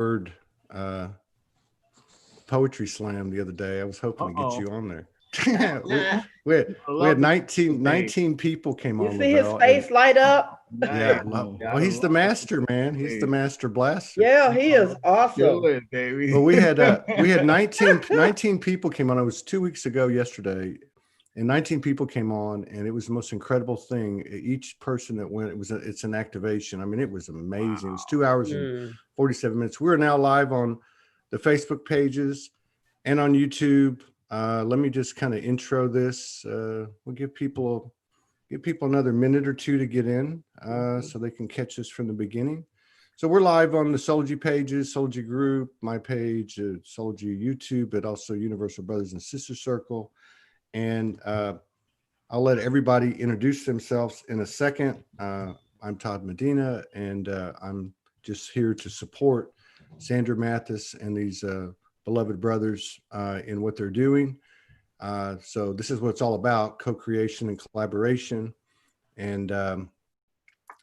Bird poetry slam the other day. I was hoping to get you on there. we had, we had 19 people came You on, see his Lavelle, and face light up? yeah, well, he's the master, man. He's the master blaster. Yeah, he is awesome. Good, baby. Well, we had 19 people came on. It was 2 weeks ago yesterday, and 19 people came on, and it was the most incredible thing. Each person that went, it's an activation. I mean, it was amazing. Wow. It was 2 hours and 47 minutes. We're now live on the Facebook pages and on YouTube. Let me just kind of intro this. We'll give people another minute or two to get in, so they can catch us from the beginning. So we're live on the Soulgy pages, Soulgy Group, my page, Soulgy YouTube, but also Universal Brothers and Sisters Circle. And I'll let everybody introduce themselves in a second. I'm Todd Medina, and I'm just here to support Sandra Mathis and these beloved brothers in what they're doing. So this is what it's all about, co-creation and collaboration. And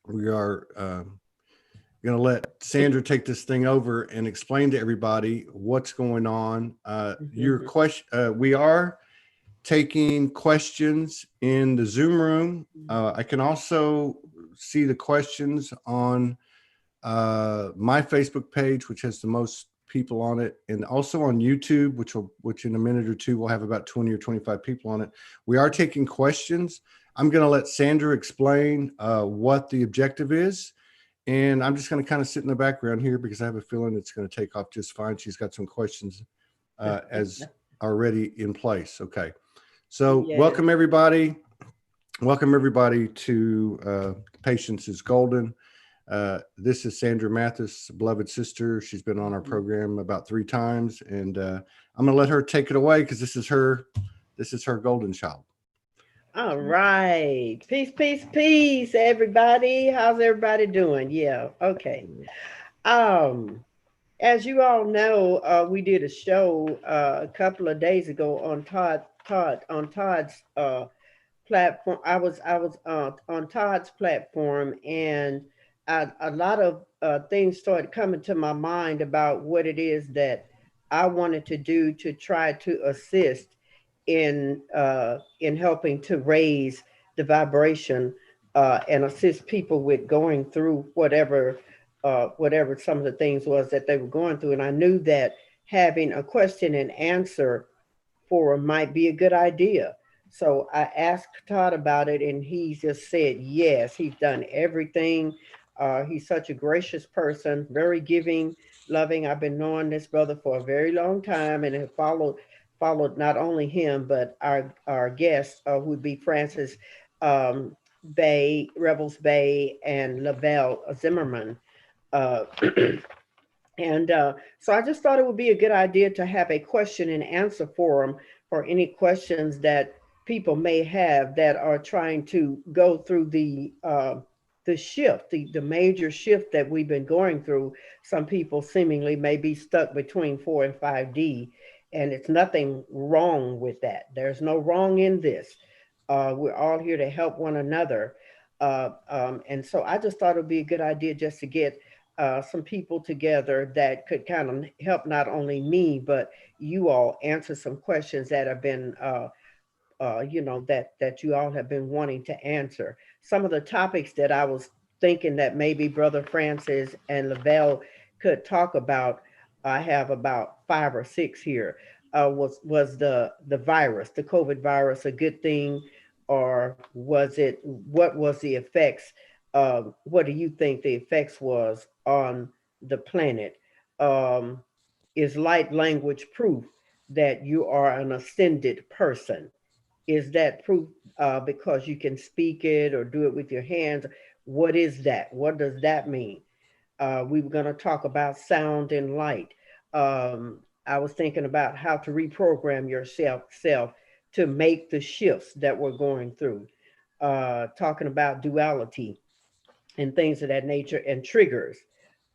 we are going to let Sandra take this thing over and explain to everybody what's going on. Your question, we are taking questions in the Zoom room. I can also see the questions on my Facebook page, which has the most people on it, and also on YouTube, which in a minute or two we'll have about 20 or 25 people on it. We are taking questions. I'm going to let Sandra explain what the objective is, and I'm just going to kind of sit in the background here because I have a feeling it's going to take off just fine. She's got some questions as already in place. Okay, so welcome everybody. Welcome everybody to Patience is Golden. This is Sandra Mathis, beloved sister. She's been on our program about 3 times, and I'm going to let her take it away because this is her golden child. All right. Peace, peace, peace, everybody. How's everybody doing? Yeah. Okay. As you all know, we did a show a couple of days ago on Todd's platform. I was on Todd's platform, and a lot of things started coming to my mind about what it is that I wanted to do to try to assist in helping to raise the vibration and assist people with going through whatever some of the things was that they were going through. And I knew that having a question and answer forum might be a good idea. So I asked Todd about it, and he just said yes. He's done everything. He's such a gracious person, very giving, loving. I've been knowing this brother for a very long time, and have followed not only him but our guests, who would be Francis Bay, Rebels Bay, and Lavelle Zimmerman. Uh, and so I just thought it would be a good idea to have a question and answer forum for any questions that people may have that are trying to go through the shift, the major shift that we've been going through. Some people seemingly may be stuck between 4 and 5D, and it's nothing wrong with that. There's no wrong in this. We're all here to help one another. And so I just thought it would be a good idea just to get some people together that could kind of help not only me, but you all answer some questions that have been, that you all have been wanting to answer. Some of the topics that I was thinking that maybe Brother Francis and Lavelle could talk about, I have about 5 or 6 here. Was the virus, the COVID virus, a good thing, or was it? What was the effects? What do you think the effects was on the planet? Um, is light language proof that you are an ascended person? Is that proof because you can speak it or do it with your hands? What is that? What does that mean? We were going to talk about sound and light. I was thinking about how to reprogram yourself to make the shifts that we're going through. Talking about duality and things of that nature, and triggers,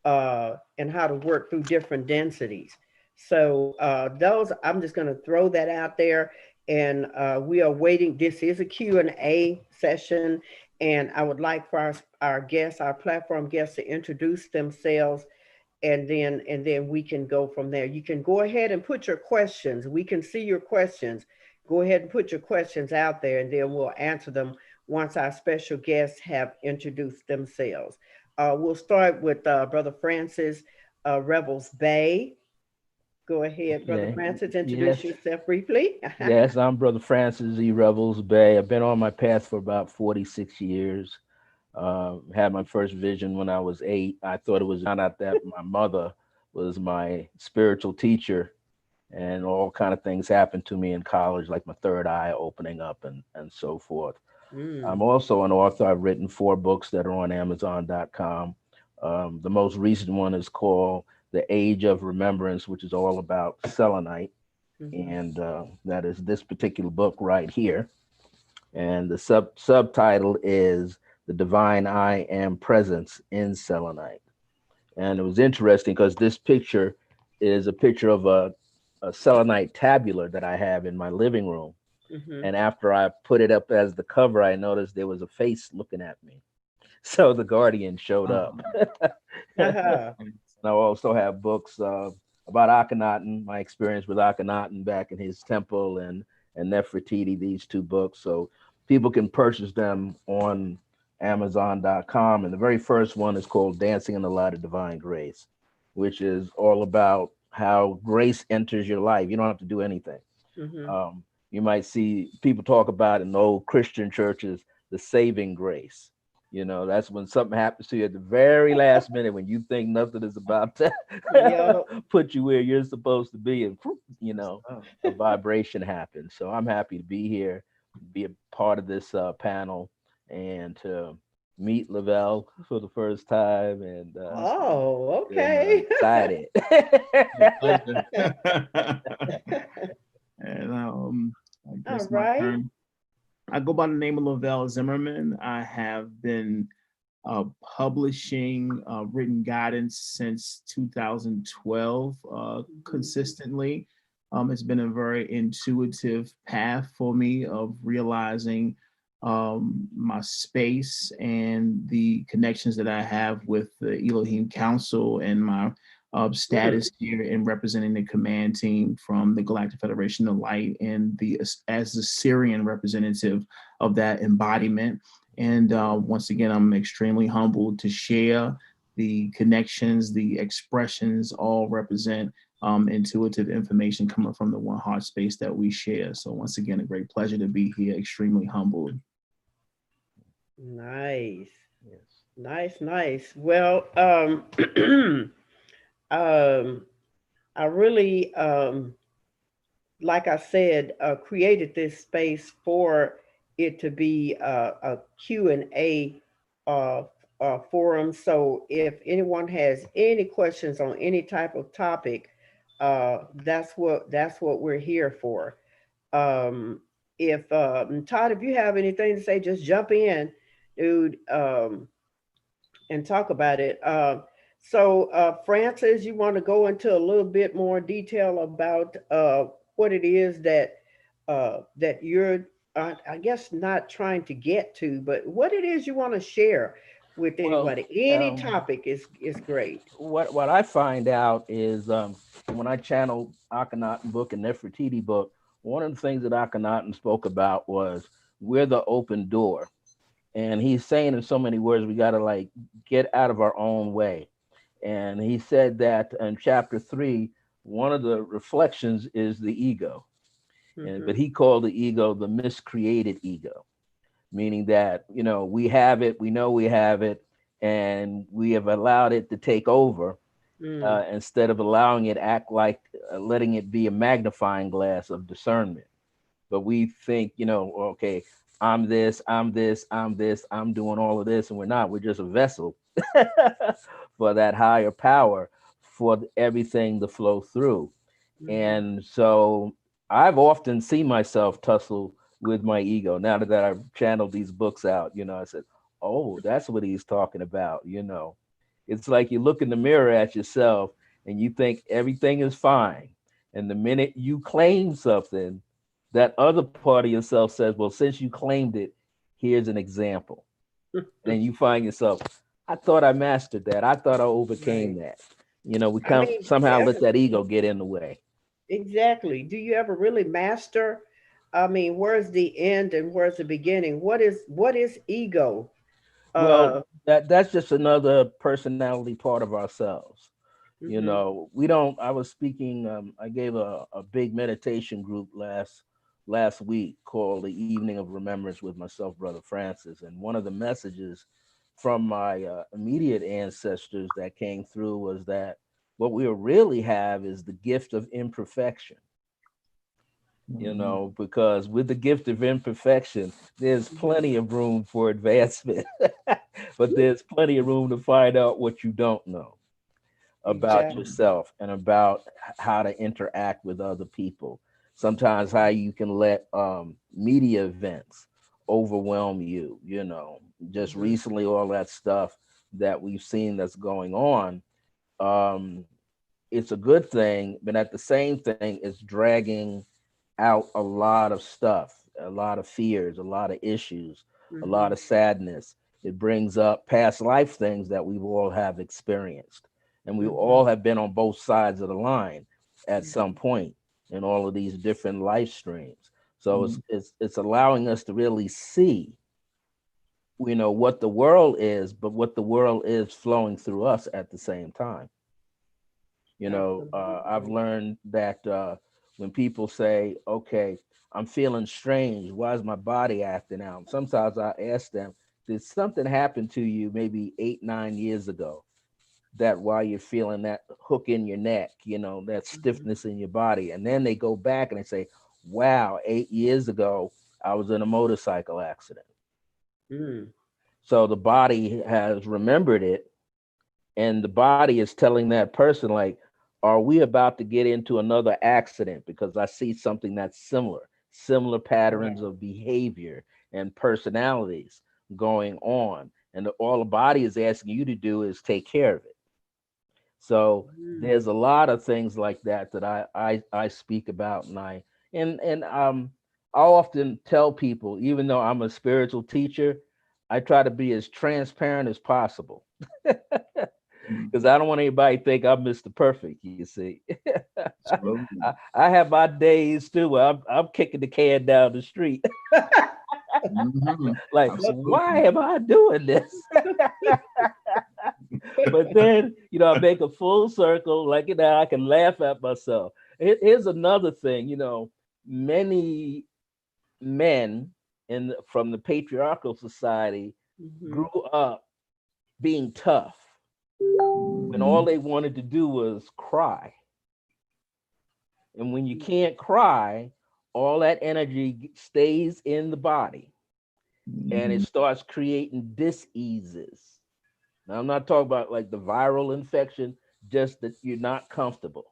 and how to work through different densities. So those, I'm just going to throw that out there. And we are waiting. This is a Q&A session, and I would like for our guests, our platform guests, to introduce themselves and then we can go from there. You can go ahead and put your questions. We can see your questions. Go ahead and put your questions out there, and then we'll answer them once our special guests have introduced themselves. We'll start with Brother Francis Rebels Bay. Go ahead, Brother Okay. Francis, Yes. introduce yourself briefly. Yes, I'm Brother Francis E. Rebels Bay. I've been on my path for about 46 years. Had my first vision when I was 8. I thought it was, found out that my mother was my spiritual teacher, and all kind of things happened to me in college, like my third eye opening up and so forth. I'm Mm, also an author. I've written 4 books that are on Amazon.com. The most recent one is called The Age of Remembrance, which is all about selenite. mhm. And that is this particular book right here. And the subtitle is The Divine I Am Presence in Selenite. And it was interesting because this picture is a picture of a selenite tabular that I have in my living room. Mhm. And after I put it up as the cover, I noticed there was a face looking at me. So the Guardian showed up. Uh-huh. And I also have books about Akhenaten, my experience with Akhenaten back in his temple, and Nefertiti, these 2 books. So people can purchase them on Amazon.com. And the very first one is called Dancing in the Light of Divine Grace, which is all about how grace enters your life. You don't have to do anything. Mhm. You might see people talk about in old Christian churches, the saving grace. That's when something happens to you at the very last minute when you think nothing is about to Yep. put you where you're supposed to be, and Oh, a vibration happens. So I'm happy to be here, be a part of this panel, and to meet Lavelle for the first time, and Oh, been okay. excited. Pleasure. And I All guess my right. turn. I go by the name of Lavelle Zimmerman. I have been publishing written guidance since 2012 consistently. It's been a very intuitive path for me of realizing my space and the connections that I have with the Elohim Council and my Mm, status here in representing the command team from the Galactic Federation of Light and as the Syrian representative of that embodiment. And once again, I'm extremely humbled to share the connections, the expressions all represent intuitive information coming from the one heart space that we share. So once again, a great pleasure to be here, extremely humbled. nice. Yes. Nice, nice. Well, um, I really, like I said, created this space for it to be a Q&A uh, forum. So if anyone has any questions on any type of topic, that's what we're here for. Um, if Todd, if you have anything to say, just jump in, dude, and talk about it. Francis, you want to go into a little bit more detail about what it is that you're, I guess, not trying to get to, but what it is you want to share with Well, anybody. Any um, topic is great. what I find out is when I channel Akhenaten book and Nefertiti book, one of the things that Akhenaten spoke about was we're the open door, and he's saying in so many words we got to like get out of our own way. And he said that in chapter 3, one of the reflections is the ego, and Hmm. but he called the ego the miscreated ego, meaning that we have it, we know we have it, and we have allowed it to take over Mm, instead of allowing it act like letting it be a magnifying glass of discernment. But we think, okay, I'm this, I'm this, I'm this, I'm doing all of this, and we're not. We're just a vessel for that higher power for everything to flow through. mhm. And so I've often seen myself tussle with my ego now that I've channeled these books out. I said, oh, that's what he's talking about. It's like you look in the mirror at yourself and you think everything is fine. And the minute you claim something, that other part of yourself says, well, since you claimed it, here's an example. Then you find yourself, I thought I mastered that. I thought I overcame Right. that. You know, we I come mean, do you somehow let ever that ego get in the way. exactly? Do you ever really master? I mean, where's the end and where's the beginning? What is ego? Well, Uh, that's just another personality part of ourselves. You mhm, know, we don't. I was speaking. I gave a big meditation group last week called the Evening of Remembrance with myself, Brother Francis, and one of the messages from my immediate ancestors that came through was that what we really have is the gift of imperfection. You Mhm. know, because with the gift of imperfection, there's mhm, plenty of room for advancement, but there's plenty of room to find out what you don't know about exactly. yourself and about how to interact with other people. Sometimes how you can let media events overwhelm you, you know. Just Mhm, recently, all that stuff that we've seen that's going on, um, it's a good thing, but at the same thing, it's dragging out a lot of stuff, a lot of fears, a lot of issues, a lot mhm, of sadness. It brings up past life things that we all have experienced. And we mhm, all have been on both sides of the line at some mhm, point in all of these different life streams. So Mhm. it's allowing us to really see, you know, what the world is, but what the world is flowing through us at the same time. You know, I've absolutely. learned that when people say, okay, I'm feeling strange, why is my body acting out? Sometimes I ask them, did something happen to you maybe 8, 9 years ago that why you're feeling that hook in your neck, you know, that Mhm, stiffness in your body? And then they go back and they say, wow, 8 years ago, I was in a motorcycle accident. mm, So the body has remembered it, and the body is telling that person, like, are we about to get into another accident? Because I see something that's similar patterns wow. of behavior and personalities going on, and all the body is asking you to do is take care of it. So there's Mm, a lot of things like that that I speak about, and I often tell people, even though I'm a spiritual teacher, I try to be as transparent as possible Mhm. because I don't want anybody to think I'm Mr. Perfect. You see, Absolutely. I have my days too where I'm kicking the can down the street, Mhm. like, why Absolutely. am I doing this? But then, you know, I make a full circle, like, you know, I can laugh at myself. Here's another thing, you know, many men from the patriarchal society mhm, grew up being tough when all Mhm. they wanted to do was cry. And when you can't cry, all that energy stays in the body and it Mhm. starts creating diseases. Now, I'm not talking about like the viral infection, just that you're not comfortable.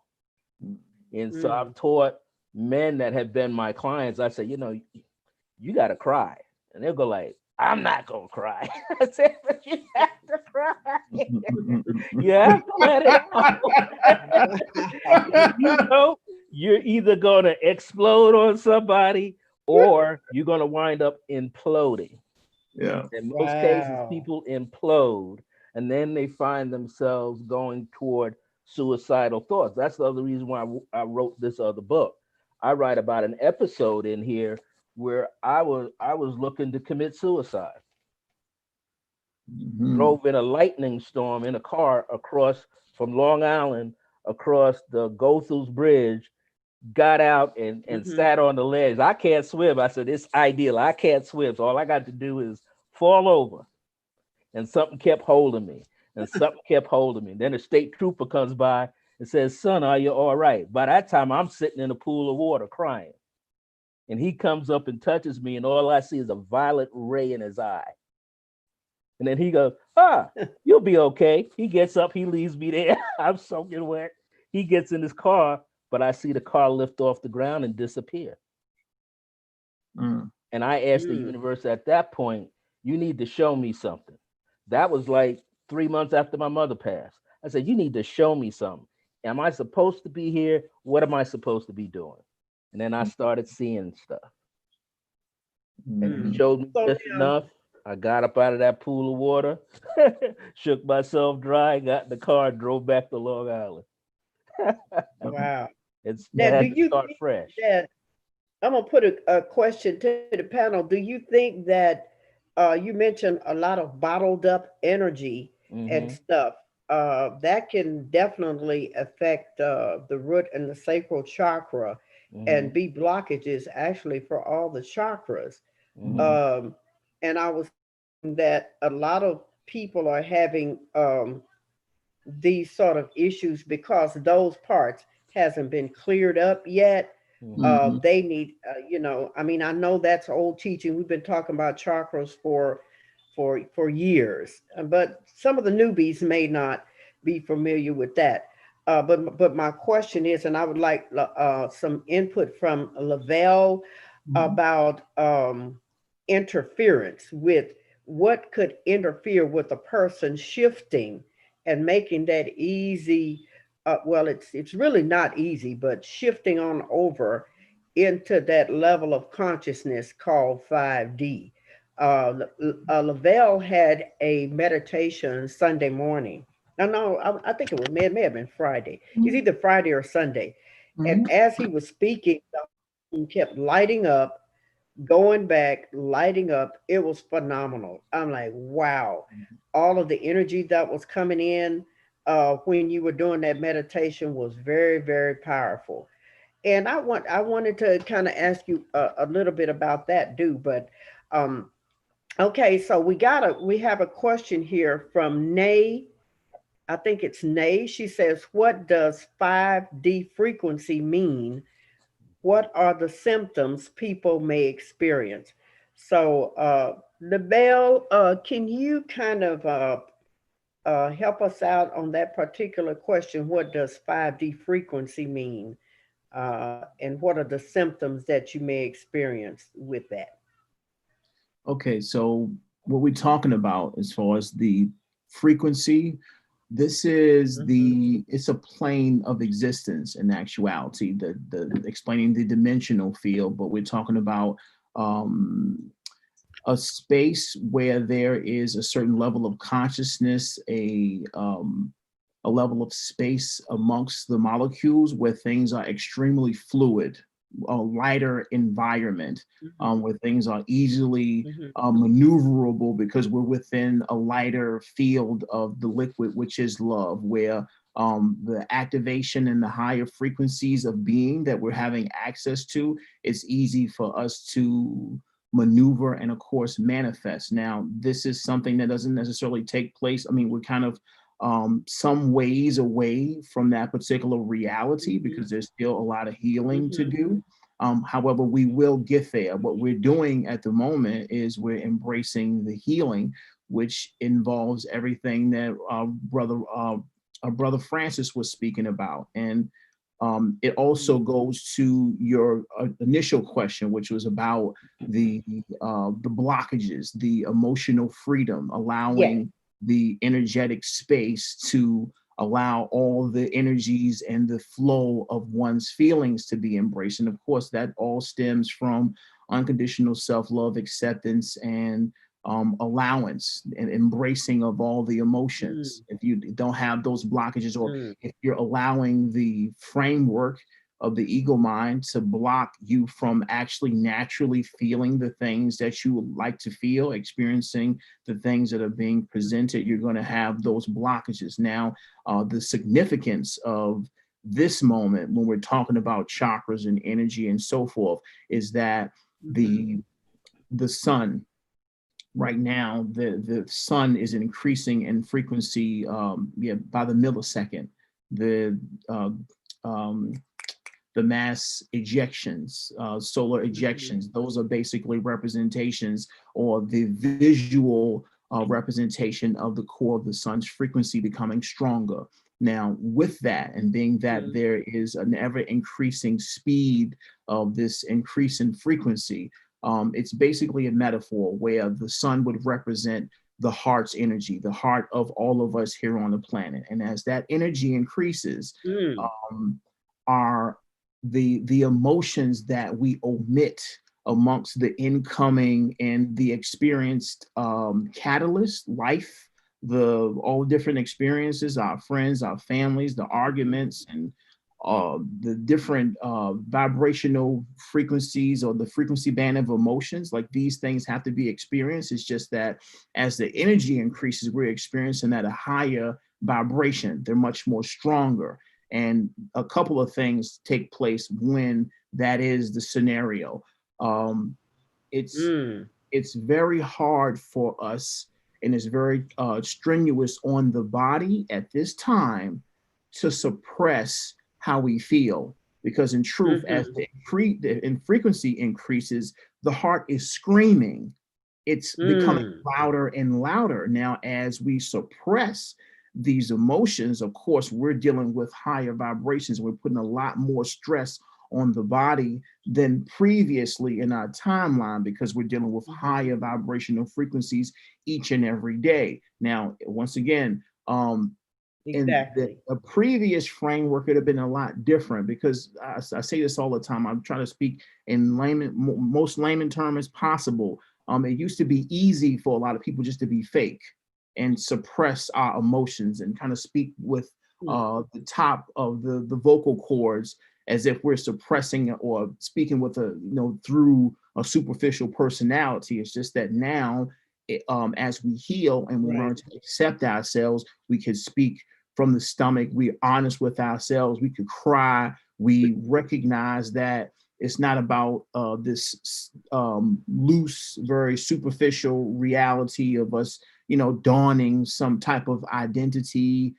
And so mm. I've taught men that have been my clients, I say, you know, you got to cry. And they'll go like, I'm not going to cry. I said, but you have to cry. You have to let it out. If you don't, you're either going to explode on somebody or you're going to wind up imploding. Yeah. In most cases, Wow. people implode and then they find themselves going toward suicidal thoughts. That's the other reason why I wrote this other book. I write about an episode in here where I was looking to commit suicide. Mhm. Drove in a lightning storm in a car across from Long Island across the Goethals Bridge, got out and Mhm. sat on the ledge. I can't swim. I said, it's ideal. I can't swim. So all I got to do is fall over. And something kept holding me. And something kept holding me. Then a state trooper comes by and says, son, are you all right? By that time, I'm sitting in a pool of water crying. And he comes up and touches me, and all I see is a violet ray in his eye. And then he goes, you'll be okay. He gets up, he leaves me there. I'm soaking wet. He gets in his car, but I see the car lift off the ground and disappear. Mm. And I asked the Mm. universe at that point, you need to show me something. That was like 3 months after my mother passed. I said, you need to show me something. Am I supposed to be here? What am I supposed to be doing? And then I started seeing stuff. And he Mm. Mhm. showed me So just now, enough. I got up out of that pool of water, shook myself dry, got in the car, and drove back to Long Island. Wow. It Now, do had to you start think fresh. that I'm gonna put a question to the panel? Do you think that you mentioned a lot of bottled up energy and Hmm. stuff that can definitely affect the root and the sacral chakra Hmm. and be blockages actually for all the chakras? Hmm. Um, and I was thinking that a lot of people are having these sort of issues because those parts hasn't been cleared up yet. Hmm. They need, I mean, I know that's old teaching. We've been talking about chakras for years, but some of the newbies may not be familiar with that. But my question is, and I would like some input from Lavelle about interference with what could interfere with a person shifting and making that easy. Well, it's really not easy, but shifting on over into that level of consciousness called 5D. Lavelle had a meditation Sunday morning. No, I think may have been Friday. It's either Friday or Sunday. And as he was speaking, the room kept lighting up, going back, lighting up. It was phenomenal. I'm like, wow, all of the energy that was coming in when you were doing that meditation was very, very powerful. And I wanted to kind of ask you a little bit about that, too. But um, okay, so we have a question here from Nay. I think it's Nay. She says, "What does 5D frequency mean? What are the symptoms people may experience?" So, Labelle, can you kind of help us out on that particular question? What does 5D frequency mean? And what are the symptoms that you may experience with that? Okay, so what we're talking about as far as the frequency, this is Mhm. it's a plane of existence in actuality, the explaining the dimensional field, but we're talking about um a space where there is a certain level of consciousness, a level of space amongst the molecules where things are extremely fluid, a lighter environment, Mhm. where things are easily Mhm. maneuverable because we're within a lighter field of the liquid, which is love, where the activation and the higher frequencies of being that we're having access to, it's easy for us to maneuver and of course manifest. Now, this is something that doesn't necessarily take place. I mean, we're kind of some ways away from that particular reality Mhm. because there's still a lot of healing to Mhm. do. However, we will get there. What we're doing at the moment is we're embracing the healing, which involves everything that brother Francis was speaking about, and it also Mhm. goes to your initial question, which was about the blockages, the emotional freedom, Yes. allowing the energetic space to allow all the energies and the flow of one's feelings to be embraced. And of course, that all stems from unconditional self-love, acceptance, and allowance and embracing of all the emotions. Mm. If you don't have those blockages, or Mm. if you're allowing the framework of the ego mind to block you from actually naturally feeling the things that you would like to feel, experiencing the things that are being presented, you're going to have those blockages. Now, the significance of this moment when we're talking about chakras and energy and so forth is that Mhm. the the sun right now, the sun is increasing in frequency, yeah, by the millisecond. The uh, um, the mass ejections, solar Mhm. ejections, those are basically representations or the visual representation of the core of the sun's frequency becoming stronger. Now, with that, and being that Mhm. there is an ever increasing speed of this increase in frequency, it's basically a metaphor where the sun would represent the heart's energy, the heart of all of us here on the planet. And as that energy increases, Mm. um, our the emotions that we omit amongst the incoming and the experienced catalyst, life, all different experiences, our friends, our families, the arguments, and the different vibrational frequencies or the frequency band of emotions. Like, these things have to be experienced. It's just that as the energy increases, we're experiencing at a higher vibration. They're much more stronger. And a couple of things take place when that is the scenario. It's very hard for us, and it's very strenuous on the body at this time to suppress how we feel, because in truth, as the frequency increases, the heart is screaming. It's becoming louder and louder. Now, as we suppress these emotions, of course, we're dealing with higher vibrations. We're putting a lot more stress on the body than previously in our timeline, because we're dealing with higher vibrational frequencies each and every day. Now, once again, Exactly. a previous framework could have been a lot different, because I say this all the time. I'm trying to speak in most layman terms as possible. It used to be easy for a lot of people just to be fake and suppress our emotions and kind of speak with the top of the vocal cords as if we're suppressing or speaking with through a superficial personality. It's just that now, as we heal and we learn to accept ourselves, we can speak from the stomach. We're honest with ourselves. We could cry. We recognize that it's not about this loose, very superficial reality of us, donning some type of identity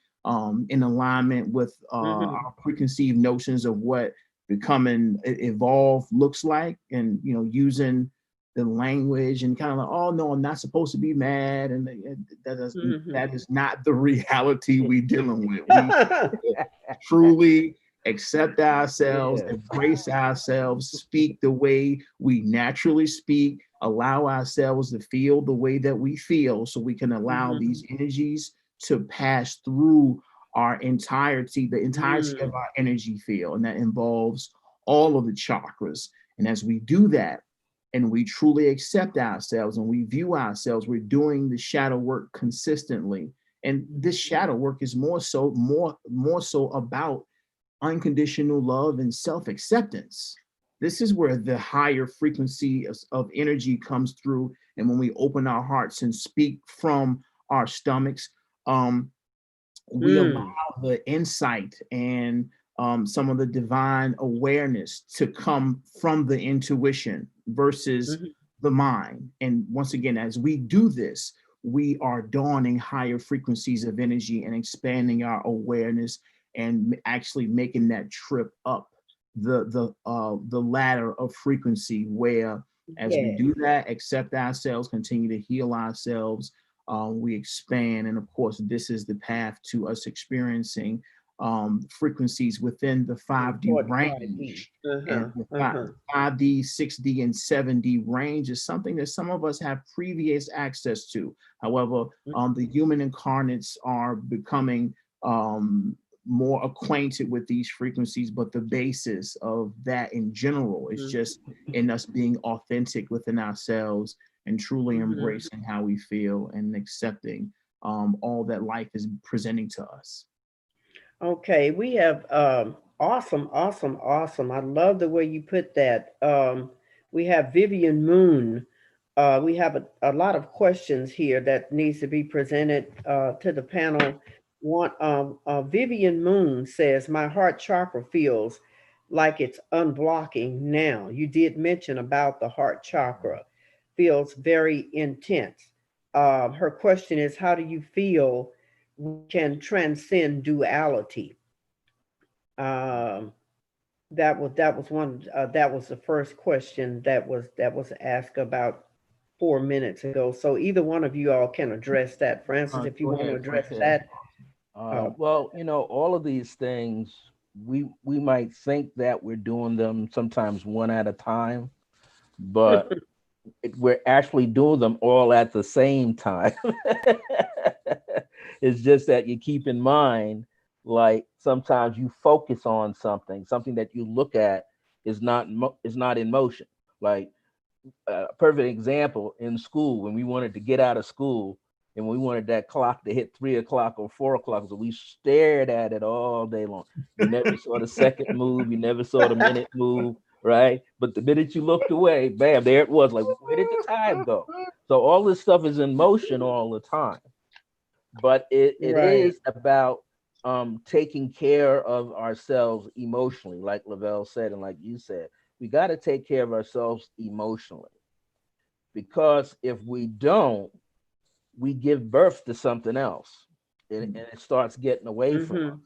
in alignment with our preconceived notions of what becoming evolved looks like, and using the language and kind of like, oh no, I'm not supposed to be mad, and that is not the reality we're dealing with. We truly accept ourselves, embrace ourselves, speak the way we naturally speak, allow ourselves to feel the way that we feel, so we can allow these energies to pass through our entirety, the entirety of our energy field. And that involves all of the chakras. And as we do that, and we truly accept ourselves and we view ourselves, we're doing the shadow work consistently. And this shadow work is more so about unconditional love and self-acceptance. This is where the higher frequency of energy comes through. And when we open our hearts and speak from our stomachs, we allow the insight and some of the divine awareness to come from the intuition versus the mind. And once again, as we do this, we are dawning higher frequencies of energy and expanding our awareness and actually making that trip up the ladder of frequency, where as we do that, accept ourselves, continue to heal ourselves, we expand. And of course, this is the path to us experiencing frequencies within the 5D range. And the 5D, 6D, and 7D range is something that some of us have previous access to. However, the human incarnates are becoming more acquainted with these frequencies, but the basis of that in general is just in us being authentic within ourselves and truly embracing how we feel and accepting all that life is presenting to us. Okay, we have awesome. I love the way you put that. We have Vivian Moon. We have a lot of questions here that needs to be presented to the panel. Vivian Moon says, my heart chakra feels like it's unblocking now. You did mention about the heart chakra. Feels very intense. Her question is, how do you feel we can transcend duality? That was the first question that was asked about 4 minutes ago. So either one of you all can address that. Francis, if you want to address that. Well, all of these things, we might think that we're doing them sometimes one at a time, but we're actually doing them all at the same time. It's just that you keep in mind, like sometimes you focus on something that you look at is not in motion. Like a perfect example in school when we wanted to get out of school and we wanted that clock to hit 3 o'clock or 4 o'clock. So we stared at it all day long. You never saw the second move. You never saw the minute move, right? But the minute you looked away, bam, there it was. Like, where did the time go? So all this stuff is in motion all the time. But it Right. is about taking care of ourselves emotionally, like Lavelle said, and like you said. We got to take care of ourselves emotionally, because if we don't, we give birth to something else, and it starts getting away from us.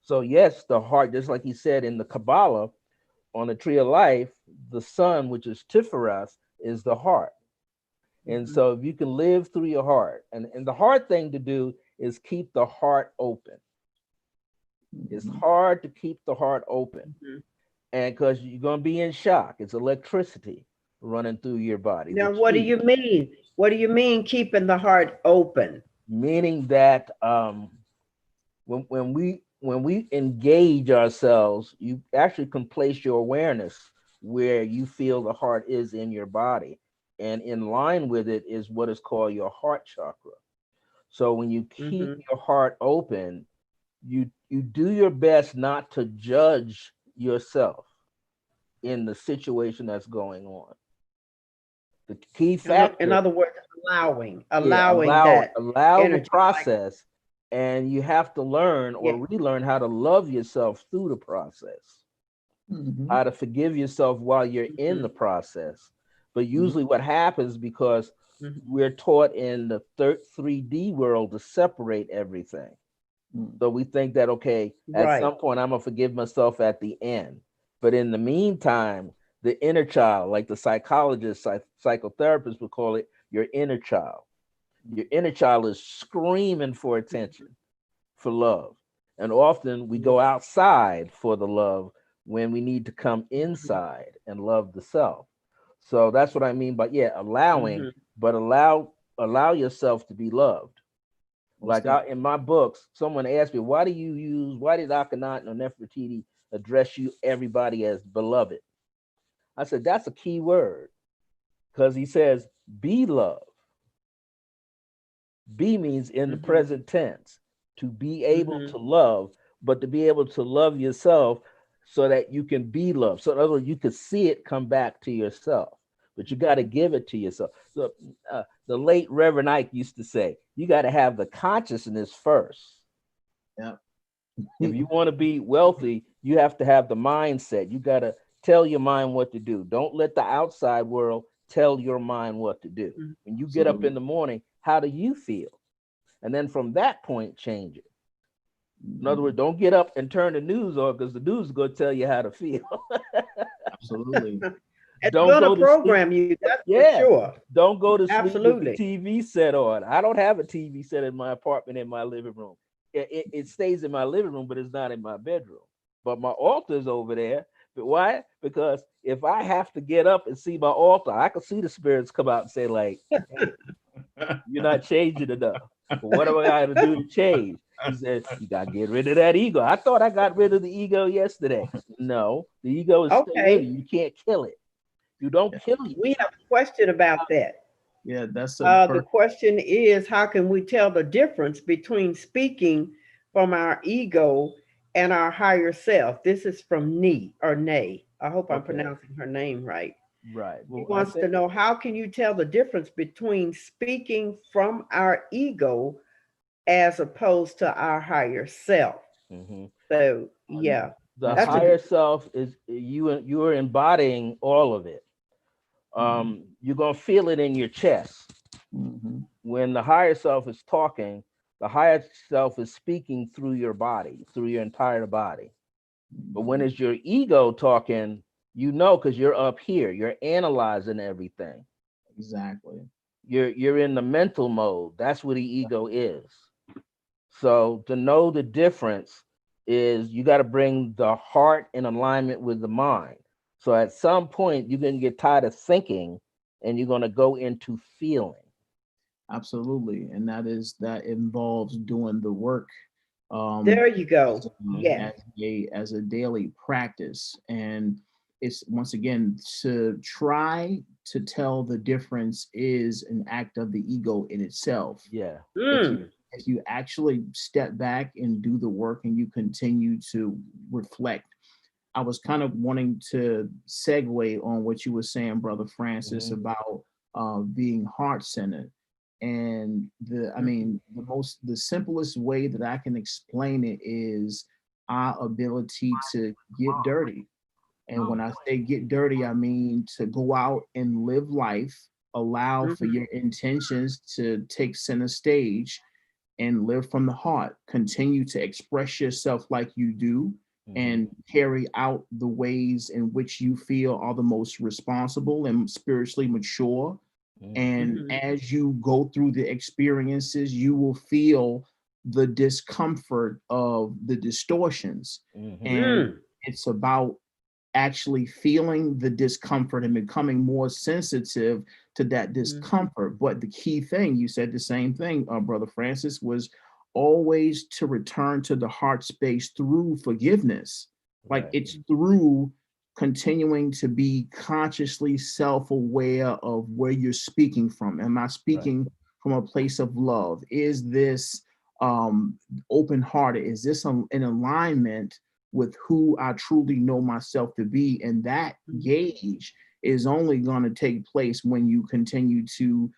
So yes, the heart, just like he said in the Kabbalah, on the tree of life, the sun, which is Tifereth, is the heart. And so if you can live through your heart, and the hard thing to do is keep the heart open. It's hard to keep the heart open. And because you're going to be in shock. It's electricity running through your body. Now, what do you mean? What do you mean keeping the heart open? Meaning that when we engage ourselves, you actually can place your awareness where you feel the heart is in your body. And in line with it is what is called your heart chakra. So when you keep your heart open, you do your best not to judge yourself in the situation that's going on. The key factor, in other words, allowing allow that the process, and you have to learn or relearn how to love yourself through the process, how to forgive yourself while you're in the process. But usually what happens, because we're taught in the 3D world to separate everything. So we think that, okay, at some point I'm gonna forgive myself at the end. But in the meantime, the inner child, like the psychologist, psychotherapist would call it, your inner child. Your inner child is screaming for attention, for love. And often we go outside for the love when we need to come inside and love the self. So that's what I mean by, allowing, but allow yourself to be loved. Like in my books, someone asked me, why did Akhenaten or Nefertiti address you, everybody, as beloved? I said, that's a key word, because he says, be love. Be means in the present tense, to be able to love, but to be able to love yourself so that you can be loved. So in other words, you can see it come back to yourself, but you got to give it to yourself. So the late Reverend Ike used to say, you got to have the consciousness first. Yeah. If you want to be wealthy, you have to have the mindset. You got to tell your mind what to do. Don't let the outside world tell your mind what to do. When you get up in the morning, how do you feel? And then from that point, change it. In other words, don't get up and turn the news on, because the news is going to tell you how to feel. Absolutely. It's going to program you. That's for sure. Don't go to sleep Absolutely. with the TV set on. I don't have a TV set in my apartment, in my living room. It stays in my living room, but it's not in my bedroom. But my altar's over there. But why? Because if I have to get up and see my altar, I can see the spirits come out and say, like, hey, you're not changing enough. But what am I going to do to change? He said, you got to get rid of that ego. I thought I got rid of the ego yesterday. No, the ego is still with you. You can't kill it. You don't kill it. We have a question about that. Yeah, that's the question is, how can we tell the difference between speaking from our ego and our higher self? This is from Nay. I hope I'm pronouncing her name right. Right. Well, he wants to know, how can you tell the difference between speaking from our ego as opposed to our higher self? So yeah, the higher self is you are embodying all of it. You're gonna feel it in your chest. When the higher self is talking, the higher self is speaking through your body, through your entire body. But when it's your ego talking, you know, because you're up here, you're analyzing everything. Exactly. You're in the mental mode. That's what the ego is. So to know the difference is you got to bring the heart in alignment with the mind. So at some point, you're going to get tired of thinking and you're going to go into feeling. Absolutely. And that involves doing the work. There you go. As a daily practice. And it's once again, to try to tell the difference is an act of the ego in itself. Yeah. If you actually step back and do the work and you continue to reflect. I was kind of wanting to segue on what you were saying, Brother Francis, about being heart-centered. And the simplest way that I can explain it is our ability to get dirty. And when I say get dirty, I mean to go out and live life, allow for your intentions to take center stage and live from the heart. Continue to express yourself like you do and carry out the ways in which you feel are the most responsible and spiritually mature. And as you go through the experiences, you will feel the discomfort of the distortions. And it's about actually feeling the discomfort and becoming more sensitive to that discomfort. But the key thing, you said the same thing, Brother Francis, was always to return to the heart space through forgiveness. Like it's through continuing to be consciously self-aware of where you're speaking from. Am I speaking from a place of love? Is this open-hearted? Is this in alignment with who I truly know myself to be? And that gauge is only going to take place when you continue to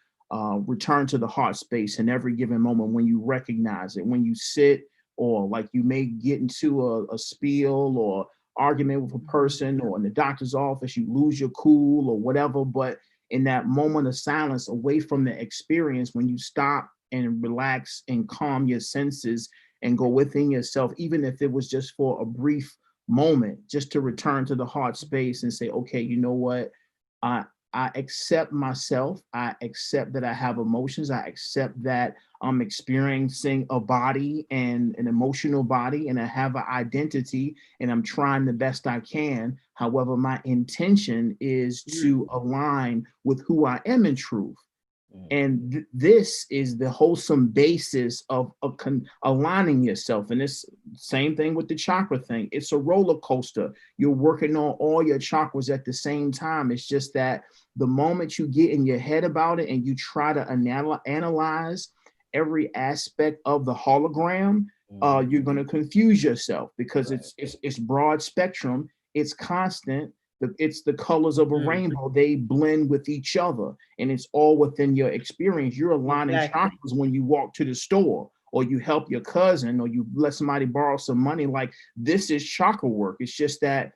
return to the heart space in every given moment, when you recognize it, when you sit, or like you may get into a spiel or argument with a person, or in the doctor's office, you lose your cool or whatever. But in that moment of silence, away from the experience, when you stop and relax and calm your senses and go within yourself, even if it was just for a brief moment, just to return to the heart space and say, okay, you know what? I accept myself. I accept that I have emotions. I accept that I'm experiencing a body and an emotional body, and I have an identity, and I'm trying the best I can. However, my intention is to align with who I am in truth. And this is the wholesome basis of aligning yourself. And it's same thing with the chakra thing. It's a roller coaster. You're working on all your chakras at the same time. It's just that the moment you get in your head about it and you try to analyze every aspect of the hologram, you're going to confuse yourself, because it's broad spectrum. It's constant. It's the colors of a rainbow. They blend with each other, and it's all within your experience. You're aligning chakras when you walk to the store, or you help your cousin, or you let somebody borrow some money. Like, this is chakra work. It's just that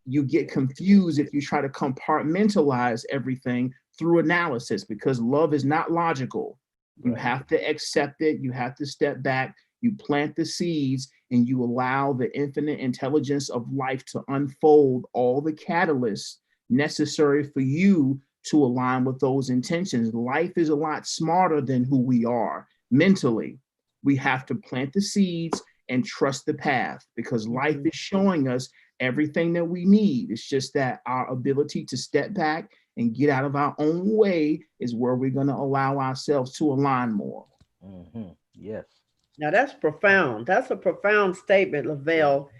you get confused if you try to compartmentalize everything through analysis, because love is not logical. You have to accept it. You have to step back. You plant the seeds, and you allow the infinite intelligence of life to unfold all the catalysts necessary for you to align with those intentions. Life is a lot smarter than who we are mentally. We have to plant the seeds and trust the path, because life is showing us everything that we need. It's just that our ability to step back and get out of our own way is where we're going to allow ourselves to align more. Yes. Now that's profound. That's a profound statement, Lavelle.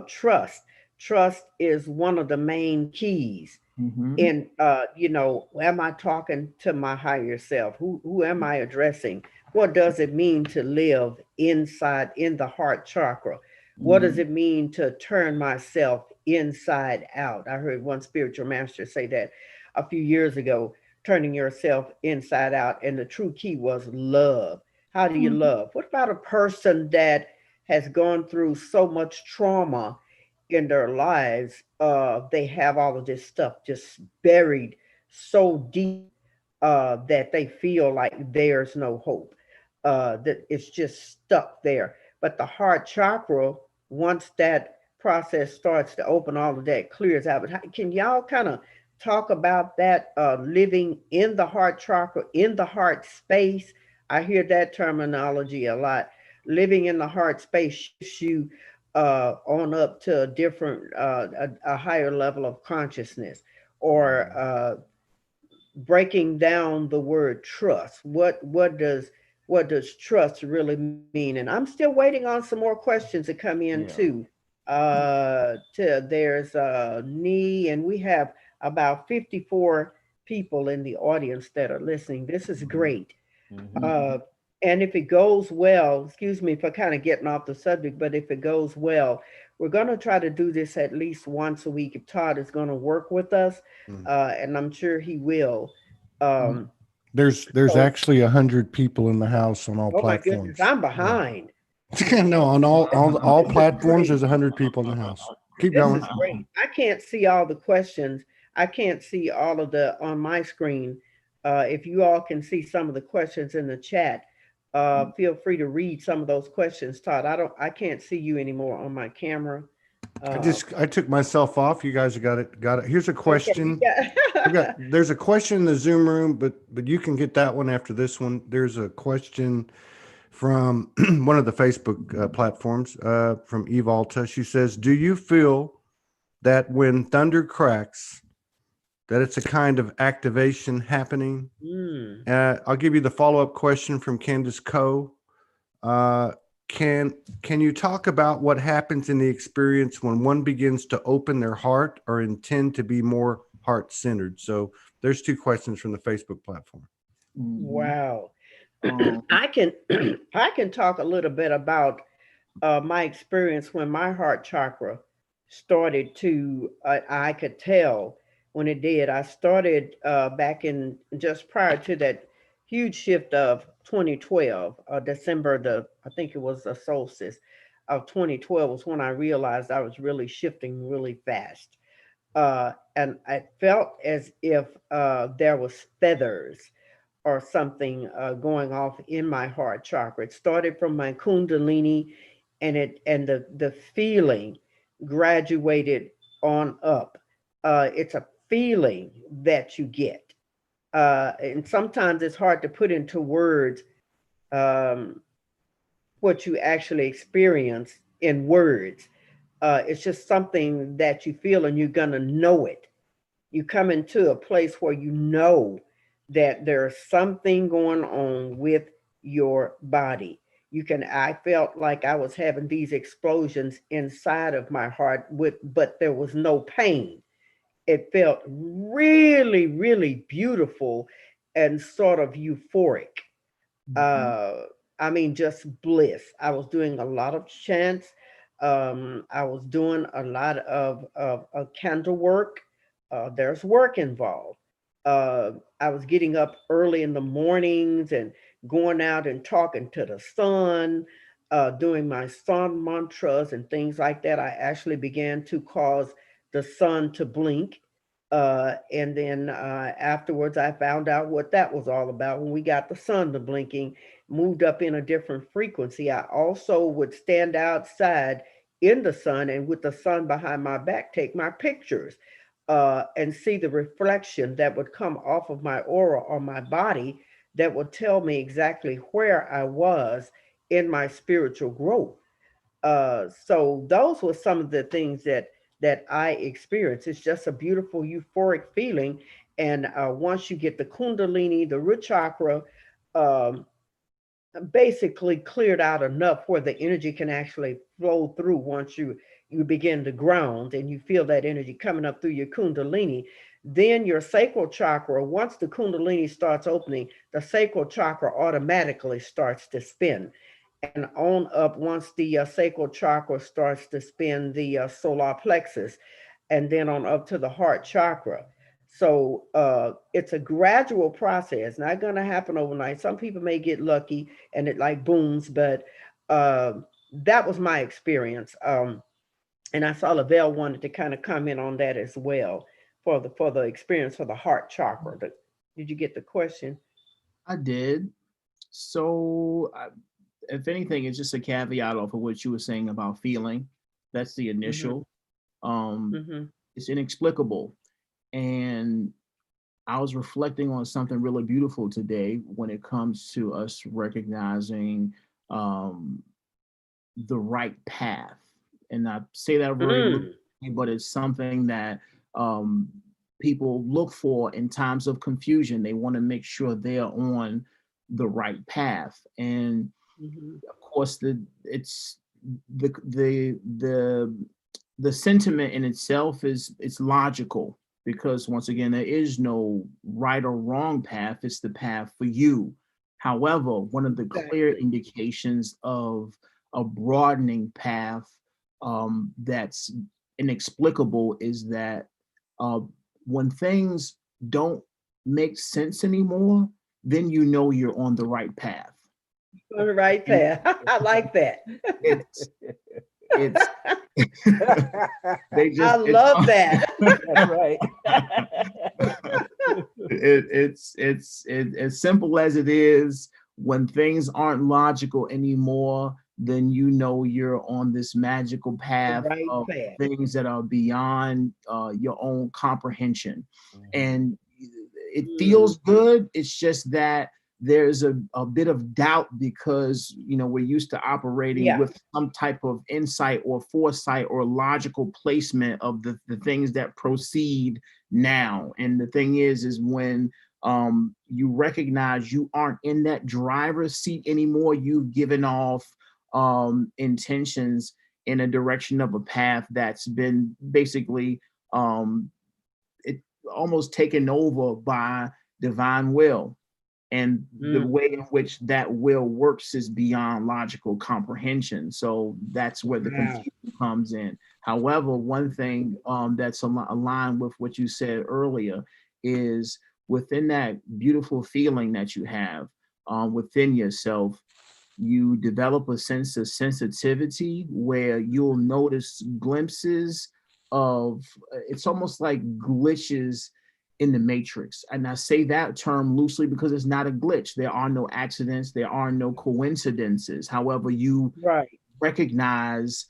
Trust. Trust is one of the main keys. In am I talking to my higher self? Who am I addressing? What does it mean to live inside in the heart chakra? What does it mean to turn myself inside out? I heard one spiritual master say that a few years ago, turning yourself inside out. And the true key was love. How do you love? What about a person that has gone through so much trauma in their lives? They have all of this stuff just buried so deep that they feel like there's no hope, that it's just stuck there. But the heart chakra, once that process starts to open, all of that clears out. But can y'all kind of talk about that, living in the heart chakra, in the heart space? I hear that terminology a lot. Living in the heart space shifts you on up to a different, a higher level of consciousness, or breaking down the word trust. What does trust really mean? And I'm still waiting on some more questions to come in too. There's knee, and we have about 54 people in the audience that are listening. This is great. Mhm. Uh, and if it goes well, excuse me for kind of getting off the subject, but if it goes well, we're going to try to do this at least once a week. If Todd is going to work with us, Mm. and I'm sure he will. Mm. Um, There's so, actually 100 people in the house on all oh my goodness, platforms. I'm behind. No, on all This is platforms, great. there's 100 people in the house. Keep This going. is great. I can't see all the questions. I can't see all of the on my screen. If you all can see some of the questions in the chat, feel free to read some of those questions, Todd. I can't see you anymore on my camera. Uh, I took myself off. You guys got it. Got it. Here's a okay, you question. There's a question in the Zoom room, but you can get that one after this one. There's a question from one of the Facebook platforms from Evalta. She says, "Do you feel that when thunder cracks, that it's a kind of activation happening?" Mm. I'll give you the follow-up question from Candace Coe. Uh, can you talk about what happens in the experience when one begins to open their heart or intend to be more heart-centered? So there's two questions from the Facebook platform. Mhm. Wow. Um, I can I can talk a little bit about my experience when my heart chakra started to, I could tell when it did. I started back in just prior to that huge shift of 2012, December I think it was the solstice of 2012 was when I realized I was really shifting really fast. And I felt as if there was feathers or something going off in my heart chakra. It started from my kundalini, and the feeling graduated on up. It's a feeling that you get, and sometimes it's hard to put into words um, what you actually experience in words. It's just something that you feel, and you're gonna know it. You come into a place where you know that there's something going on with your body. I felt like I was having these explosions inside of my heart but there was no pain. It felt really, really beautiful and sort of euphoric. mhm. uh I mean, just bliss. I was doing a lot of chants. I was doing a lot of candle work. There's work involved. I was getting up early in the mornings and going out and talking to the sun, doing my sun mantras and things like that. I actually began to cause the sun to blink. And then afterwards, I found out what that was all about when we got the sun to blinking, moved up in a different frequency. I also would stand outside in the sun and with the sun behind my back, take my pictures and see the reflection that would come off of my aura on my body that would tell me exactly where I was in my spiritual growth. So those were some of the things that I experienced. It's just a beautiful euphoric feeling, and once you get the Kundalini, the root chakra, um, basically cleared out enough where the energy can actually flow through. Once you begin to ground and you feel that energy coming up through your Kundalini, then your sacral chakra, once the Kundalini starts opening, the sacral chakra automatically starts to spin, and on up. Once the sacral chakra starts to spin, the solar plexus, and then on up to the heart chakra. So it's a gradual process, not going to happen overnight. Some people may get lucky and it like booms, but uh, that was my experience. And I saw Lavelle wanted to kind of comment on that as well for the experience for the heart chakra. Did you get the question? I did. So, if anything, it's just a caveat off of what you were saying about feeling. That's the Mm-hmm. initial. Um, Mm-hmm. it's inexplicable. And I was reflecting on something really beautiful today when it comes to us recognizing um, the right path. And I say that very loosely, Mm. but it's something that um, people look for in times of confusion. They want to make sure they're on the right path. And Mm-hmm. of course, it's the sentiment in itself is it's logical, because once again, there is no right or wrong path. It's the path for you. However, one of the clear Exactly. indications of a broadening path that's inexplicable is that uh, when things don't make sense anymore, then you know you're on the right path. On the right And path. I like that. it's it's they I just love that. That's right. it's as simple as it is. When things aren't logical anymore, then you know you're on this magical The path right of path. things that are beyond your own comprehension. And it Mm, feels good. It's just that there's a bit of doubt, because we're used to operating yeah, with some type of insight or foresight or logical placement of the things that proceed now. And the thing is when you recognize you aren't in that driver's seat anymore, you've given off intentions in a direction of a path that's been basically it almost taken over by divine will. And the mm, way in which that will works is beyond logical comprehension. So that's where the wow. confusion comes in. However, one thing that's aligned with what you said earlier is within that beautiful feeling that you have within yourself, you develop a sense of sensitivity where you'll notice glimpses of it's almost like glitches in the matrix. And I say that term loosely because it's not a glitch. There are no accidents, there are no coincidences. However, you Right. recognize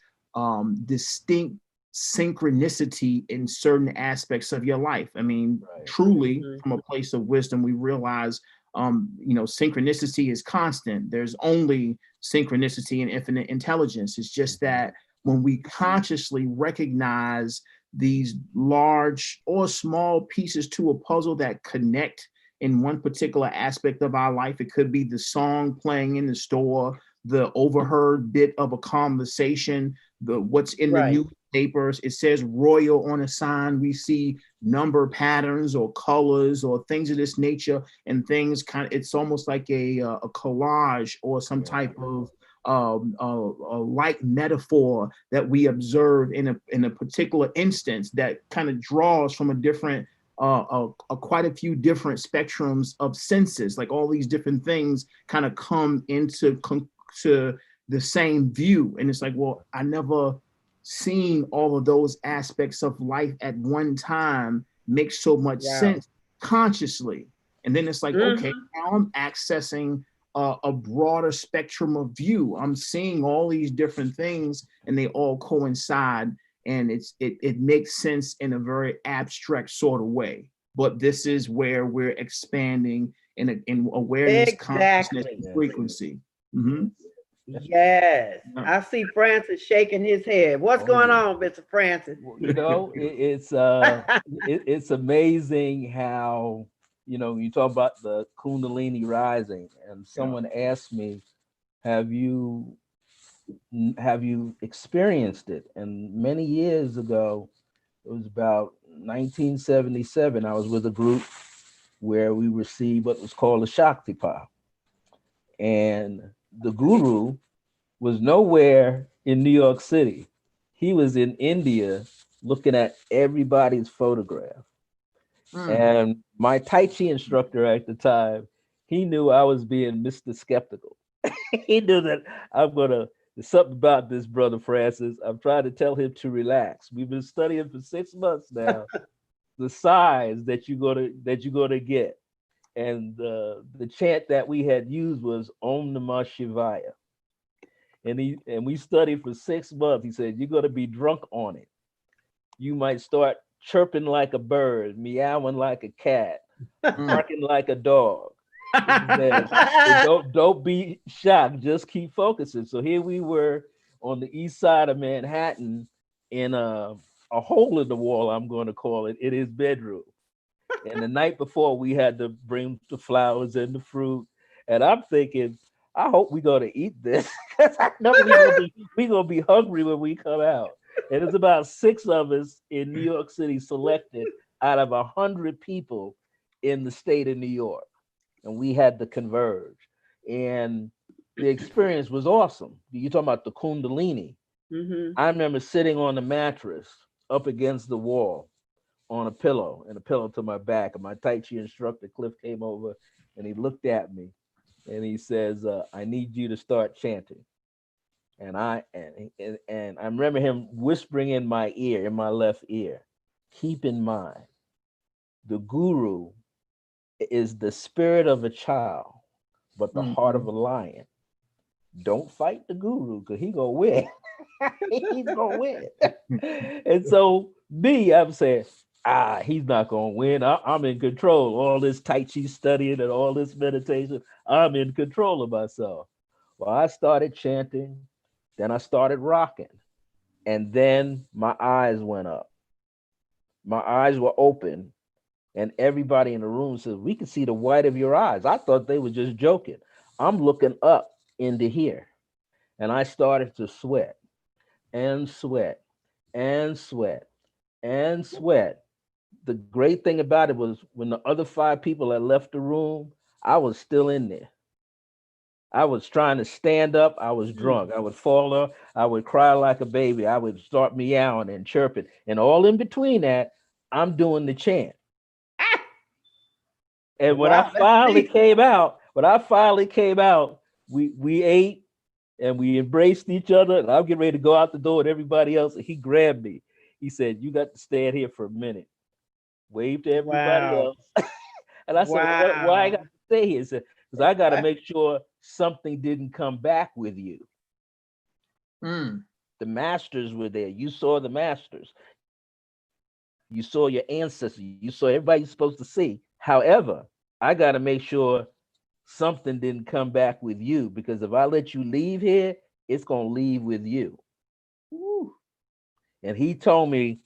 distinct synchronicity in certain aspects of your life. I mean, Right. truly, Mhm. from a place of wisdom, we realize, synchronicity is constant. There's only synchronicity in infinite intelligence. It's just that when we consciously recognize these large or small pieces to a puzzle that connect in one particular aspect of our life, it could be the song playing in the store, the overheard bit of a conversation, the what's in the Right. newspapers. It says royal on a sign. We see number patterns or colors or things of this nature, and things it's almost like a collage or some type of a light metaphor that we observe in a particular instance that kind of draws from a different quite a few different spectrums of senses. Like all these different things kind of come into to the same view, and it's like, well, I never seen all of those aspects of life at one time make so much Wow. sense consciously. And then it's like, okay, Mhm. now I'm accessing a broader spectrum of view. I'm seeing all these different things, and they all coincide, and it makes sense in a very abstract sort of way. But this is where we're expanding in awareness, consciousness, Exactly. and Yes. frequency. Mhm. Yes. Yeah. I see Francis shaking his head. What's Oh, going yeah. on, Mr. Francis? Well, it's amazing how you talk about the Kundalini rising, and someone asked me, "Have you have you experienced it?" And many years ago, it was about 1977. I was with a group where we received what was called a Shaktipa, and the guru was nowhere in New York City. He was in India looking at everybody's photograph. Mm. And my Tai Chi instructor at the time, he knew I was being Mr. Skeptical. He knew that there's something about this, brother Francis. I'm trying to tell him to relax. We've been studying for 6 months now, the size that you're gonna get. And the chant that we had used was Om Namah Shivaya. And we studied for 6 months. He said, "You're gonna be drunk on it. You might start chirping like a bird, meowing like a cat, Mm. barking like a dog." He said, don't be shocked. Just keep focusing. So here we were on the east side of Manhattan in a hole in the wall, I'm going to call it, in his bedroom. And the night before, we had to bring the flowers and the fruit. And I'm thinking, I hope we gonna eat this because I know we gonna be hungry when we come out. And it's about 6 of us in New York City selected out of 100 people in the state of New York, and we had to converge. And the experience was awesome. You talking about the Kundalini? Mm-hmm. I remember sitting on the mattress up against the wall on a pillow and a pillow to my back, and my Tai Chi instructor Cliff came over and he looked at me and he says, "I need you to start chanting." And I remember him whispering in my ear, in my left ear, "Keep in mind, the guru is the spirit of a child, but the heart of a lion. Don't fight the guru because he gonna win." He's gonna win. And so I'm saying, he's not gonna win. I'm in control. All this Tai Chi studying and all this meditation, I'm in control of myself. Well, I started chanting, then I started rocking, and then my eyes went up. My eyes were open, and everybody in the room said, "We can see the white of your eyes." I thought they were just joking. I'm looking up into here, and I started to sweat and sweat and sweat and sweat. The great thing about it was when the other 5 people had left the room, I was still in there. I was trying to stand up. I was drunk. I would fall off. I would cry like a baby. I would start meowing and chirping. And all in between that, I'm doing the chant. And when I Wow, that's finally deep. came out, we ate and we embraced each other. And I'm getting ready to go out the door with everybody else. And he grabbed me. He said, "You got to stand here for a minute." Waved to everybody Wow. else. And I said, "Why I got Wow. to stay here?" He said, "Because I got to make sure something didn't come back with you." The masters were there. You saw the masters. You saw your ancestors. You saw everybody you're supposed to see. However, I got to make sure something didn't come back with you, because if I let you leave here, it's going to leave with you. Woo. And he told me,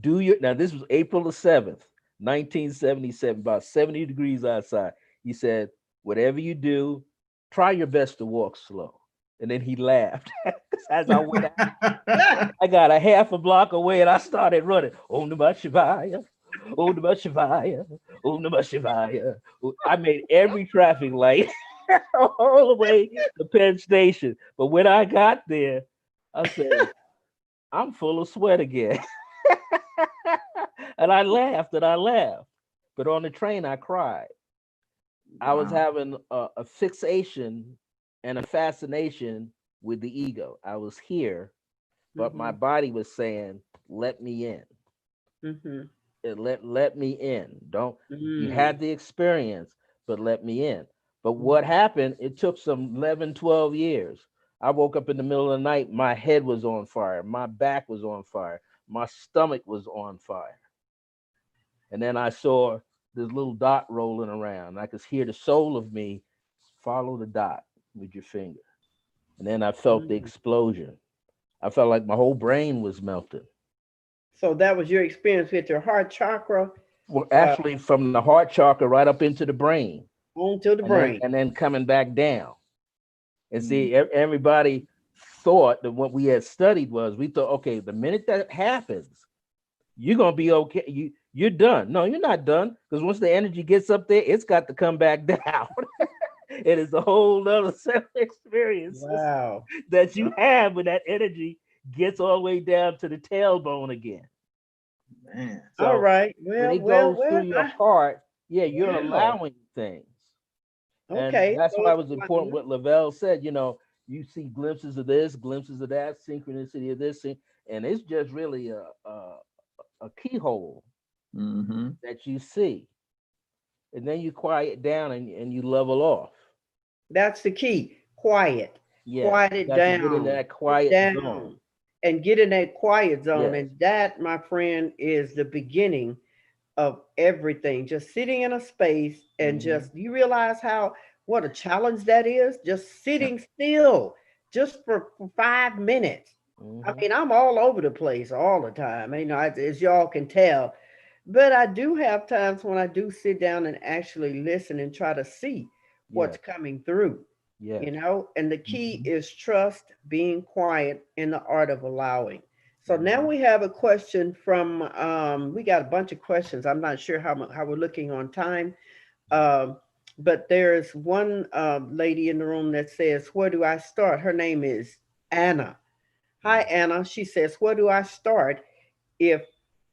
now this was April the 7th, 1977, about 70 degrees outside. He said, "Whatever you do, try your best to walk slow." And then he laughed as I went out. I got a half a block away and I started running. Om Namah Shivaya, Om Namah Shivaya, Om Namah Shivaya. I made every traffic light all the way to Penn Station. But when I got there, I said, "I'm full of sweat again." And I laughed and I laughed. But on the train, I cried. I was having a fixation and a fascination with the ego. I was here, but my body was saying, "Let me in." Let me in. Don't You had the experience, but let me in. But what happened, it took some 11, 12 years. I woke up in the middle of the night, my head was on fire, my back was on fire, my stomach was on fire. And then I saw this little dot rolling around. I could hear the soul of me follow the dot with your finger. And then I felt the explosion. I felt like my whole brain was melting. So that was your experience with your heart chakra Well, actually, from the heart chakra right up into the brain, onto the brain. and then coming back down. And see, everybody thought that what we had studied was, we thought, okay, the minute that happens, you're gonna be okay. You're done. No, you're not done, because once the energy gets up there, it's got to come back down. It is a whole other set of experiences that you have when that energy gets all the way down to the tailbone again. Man. So all right. when it goes through your heart, you're allowing things. Okay. And that's why it was important what Lavelle said. You see glimpses of this, glimpses of that, synchronicity of this, and it's just really a keyhole that you see. And then you quiet down and you level off. That's the key. Quiet. Yeah, Quiet it down. Get in that quiet zone. And get in that quiet zone. Yes. And that, my friend, is the beginning of everything. Just sitting in a space and just, you realize what a challenge that is? Just sitting still, just for 5 minutes. I mean, I'm all over the place all the time, as y'all can tell. But I do have times when I do sit down and actually listen and try to see what's coming through. Yes. you know, and the key is trust, being quiet, and the art of allowing. So now we have a question from, we got a bunch of questions. I'm not sure how we're looking on time. Um, but there's one lady in the room that says, where do I start? Her name is Anna. Hi, Anna. She says, where do I start if,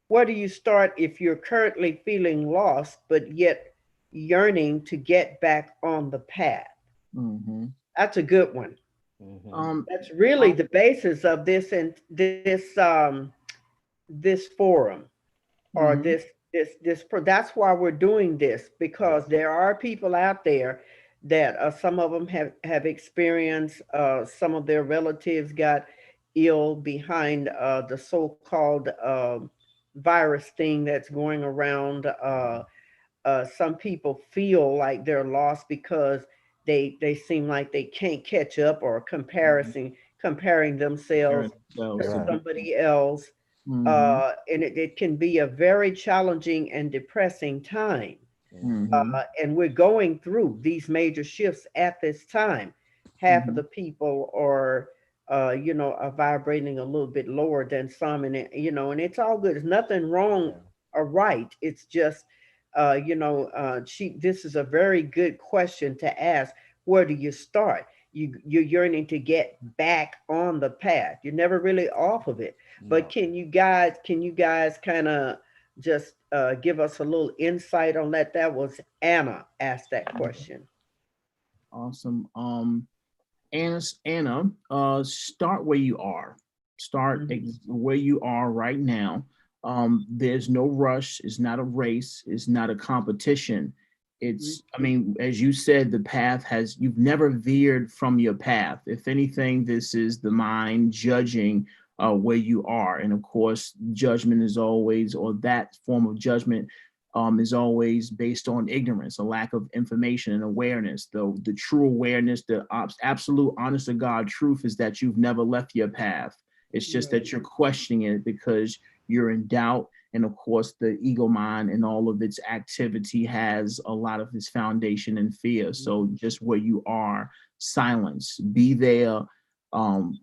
where do you start if you're currently feeling lost, but yet yearning to get back on the path? Mm-hmm. That's a good one. Mhm. That's really the basis of this and this forum or Mhm. that's why we're doing this, because Yes. there are people out there that some of them have experienced some of their relatives got ill behind the so-called virus thing that's going around. Some people feel like they're lost because they seem like they can't catch up or Mhm. comparing themselves to To Right. people. somebody else. Mm-hmm. And it can be a very challenging and depressing time. Mhm. Mm-hmm. And we're going through these major shifts at this time. Half of Mm-hmm. the people are, are vibrating a little bit lower than some, and and it's all good. There's nothing wrong Yeah. or right. It's just, This is a very good question to ask. Where do you start? You're yearning to get back on the path. You're never really off of it. But No. can you guys kind of just give us a little insight on that? That was Anna asked that question. Awesome. Anna, start where you are. Start Mhm. where you are right now. There's no rush. It's not a race. It's not a competition. Mhm. I mean, as you said, you've never veered from your path. If anything, this is the mind judging where you are. And of course, judgment is always, or that form of judgment is always based on ignorance, a lack of information and awareness. Though the true awareness, the absolute honest to God truth is that you've never left your path. It's just Right. that you're questioning it because you're in doubt. And of course, the ego mind and all of its activity has a lot of its foundation in fear. So just where you are, silence, be there,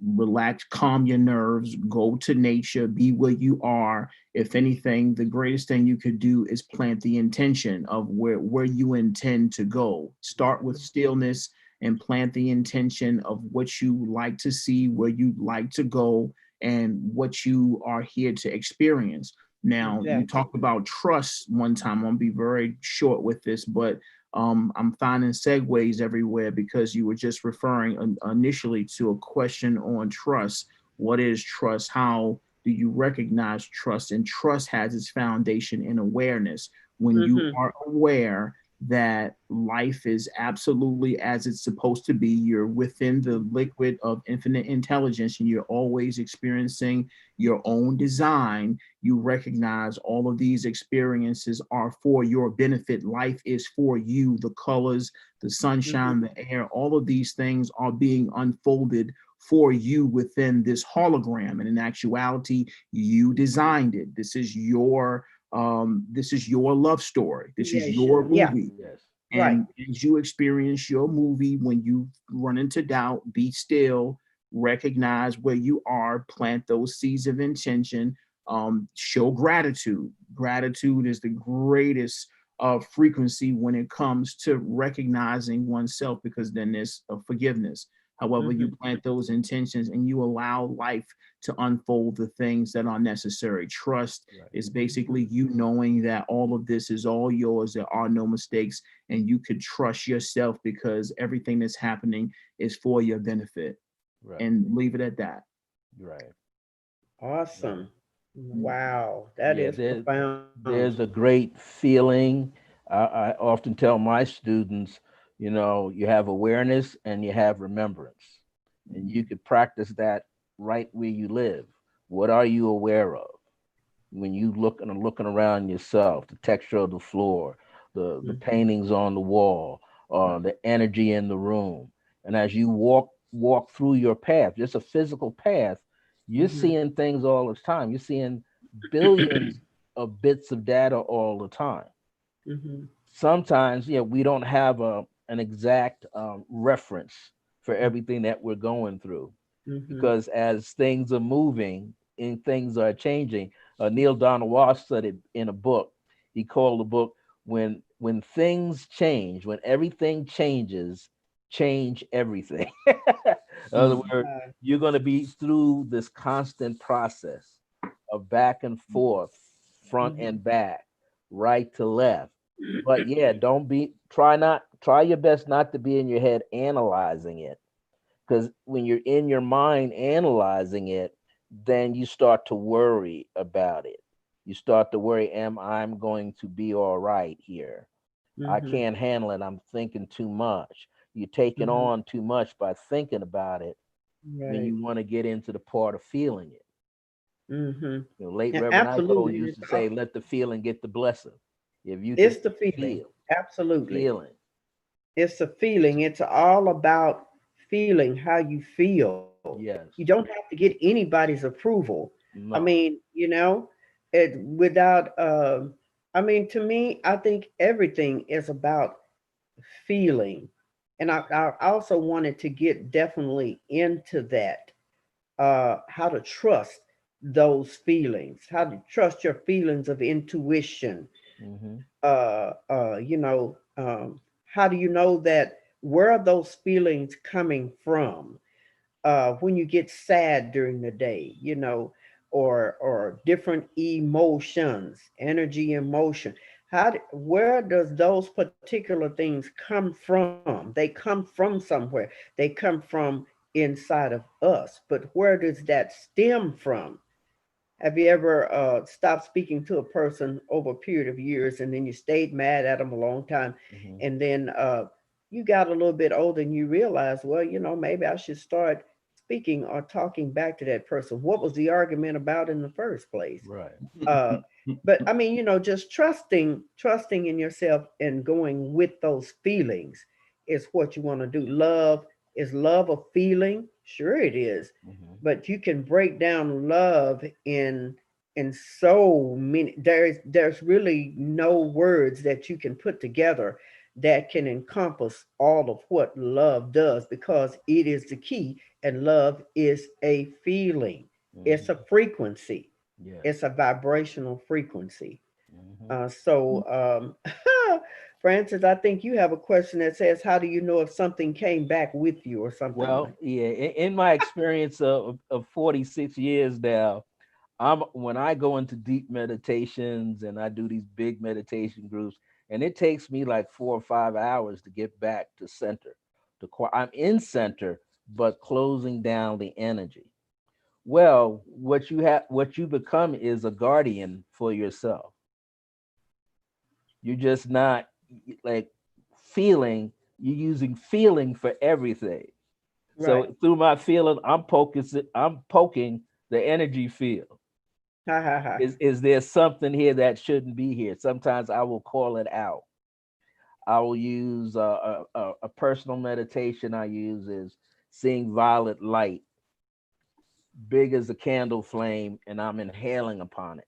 relax, calm your nerves, go to nature, be where you are. If anything, the greatest thing you could do is plant the intention of where you intend to go. Start with stillness and plant the intention of what you like to see, where you like to go, and what you are here to experience. Now, you Exactly. talked about trust one time. I'm gonna be very short with this, but I'm finding segues everywhere because you were just referring initially to a question on trust. What is trust? How do you recognize trust? And trust has its foundation in awareness. When you Hmm. are aware that life is absolutely as it's supposed to be, you're within the liquid of infinite intelligence and you're always experiencing your own design. You recognize all of these experiences are for your benefit. Life is for you. The colors, the Hmm. sunshine, the air, all of these things are being unfolded for you within this hologram. And in actuality, you designed it. This is your love story. This is your Creation. Yeah. movie. Yes. Right. And as you experience your movie, when you run into doubt, be still, recognize where you are, plant those seeds of intention, show gratitude. Gratitude is the greatest frequency when it comes to recognizing oneself, because then there's forgiveness. However, you Hmm. plant those intentions and you allow life to unfold the things that are necessary. Trust Right. is basically you knowing that all of this is all yours. There are no mistakes, and you could trust yourself because everything that's happening is for your benefit. Right. And leave it at that. Right. Right. Awesome. Mm. Wow. That Yeah. is profound. There's a great feeling. I often tell my students, you have awareness and you have remembrance, and you could practice that right where you live. What are you aware of? When you looking around yourself, the texture of the floor, the Mhm. paintings on the wall, the energy in the room, and as you walk through your path, just a physical path, you're Mhm. seeing things all the time. You're seeing billions of bits of data all the time. Mhm. Sometimes, we don't have an exact reference for everything that we're going through, Mhm. because as things are moving and things are changing, Neil Donald Walsh said it in a book. He called the book "When Things Change, When Everything Changes, Change Everything." In other words, you're going to be through this constant process of back and forth, front and back, right to left. But yeah, try your best not to be in your head analyzing it, because when you're in your mind analyzing it, then you start to worry about it. You start to worry, am I going to be all right here? I Mhm. can't handle it. I'm thinking too much. You're taking Mhm. on too much by thinking about it when Right. you want to get into the part of feeling it. Mhm. Late Yeah, Reverend Iko absolutely. used to say, let the feeling get the blessing. If you can It's the feeling. feel, Absolutely. feeling. It's a feeling. It's all about feeling how you feel. You Yes. don't have to get anybody's approval. I No. mean, it without I mean, to me, I think everything is about feeling. And I also wanted to get definitely into that. How to trust those feelings, how to trust your feelings of intuition. Hmm. How do you know that, where are those feelings coming from? When you get sad during the day, or different emotions, energy, emotion. Where does those particular things come from? They come from somewhere. They come from inside of us. But where does that stem from? Have you ever stopped speaking to a person over a period of years, and then you stayed mad at them a long time, Hmm. and then you got a little bit older and you realize, well, maybe I should start speaking or talking back to that person. What was the argument about in the first place? Right. Uh, but I mean, just trusting in yourself and going with those feelings is what you want to do. Is love a feeling? Sure it is. Hmm. But you can break down love in so many, there's really no words that you can put together that can encompass all of what love does, because it is the key, and love is a feeling. It's a Hmm. frequency. Yes. It's a vibrational frequency. Hmm. Francis, I think you have a question that says, how do you know if something came back with you or something Well, like? yeah, in my experience of 46 years now, when I go into deep meditations and I do these big meditation groups, and it takes me like 4 or 5 hours to get back to center. I'm in center, but closing down the energy. Well, what you become is a guardian for yourself. You're just not like feeling. You're using feeling for everything. Right. So through my feeling, I'm poking the energy field. Ha ha ha. Is there something here that shouldn't be here? Sometimes I will call it out. I will use a personal meditation I use is seeing violet light, big as a candle flame, and I'm inhaling upon it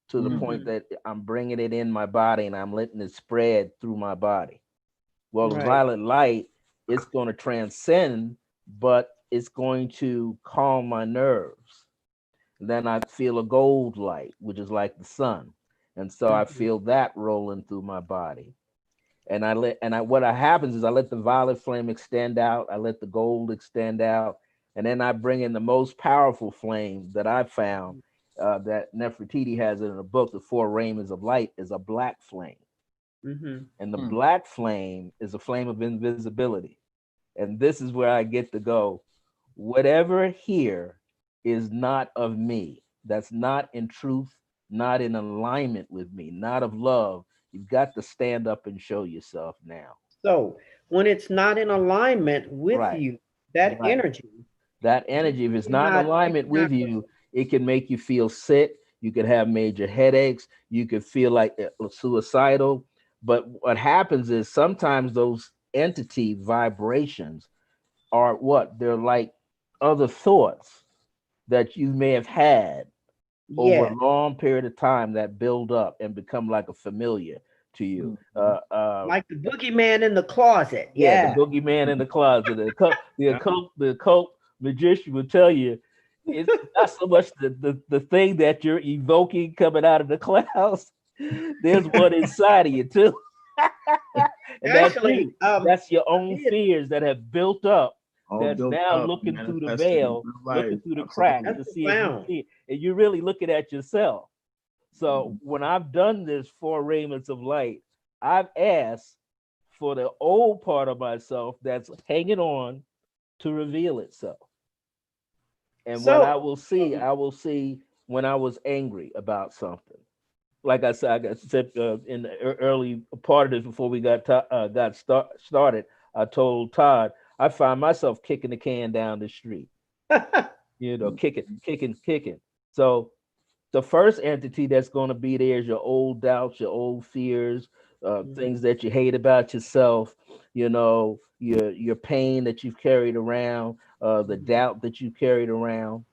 to the point Hmm. that I'm bringing it in my body and I'm letting it spread through my body. Well, the Right. violet light, it's going to transcend, but it's going to calm my nerves. Then I feel a gold light, which is like the sun. And so I Hmm. feel that rolling through my body. And what happens is I let the violet flame extend out, I let the gold extend out, and then I bring in the most powerful flame that I found, that Nefertiti has it in a book, The Four Raymonds of Light, is a black flame. Hmm. And the black flame is a flame of invisibility. And this is where I get to go. Whatever here is not of me, that's not in truth, not in alignment with me, not of love, you've got to stand up and show yourself now. So when it's not in alignment with Right, you, that right. energy, That energy, if it's not in you alignment with cannot. you, it can make you feel sick. You could have major headaches. You could feel like suicidal. But what happens is sometimes those entity vibrations are what? They're like other thoughts that you may have had over Yes. a long period of time that build up and become like a familiar. to you. Like the boogeyman in the closet. Yeah, Yeah. the boogeyman in the closet. The occult magician will tell you it's not so much the thing that you're evoking coming out of the clouds. There's one inside of you too. And that's Actually, you. That's your own did. fears that have built up. All That's built now up, looking through the manifested in veil, real life. looking through the cracks Absolutely. to That's see if you profound. see it. And you're really looking at yourself. So Mhm. when I've done this 4 raiments of light, I've asked for the old part of myself that's hanging on to reveal itself. And what I So, will see when I was angry about something. Like I said, in the early part of this before we got started, I told Todd I find myself kicking the can down the street. Kicking. So the first entity that's going to be there is your old doubts, your old fears, things that you hate about yourself, your pain that you've carried around, the doubt that you carried around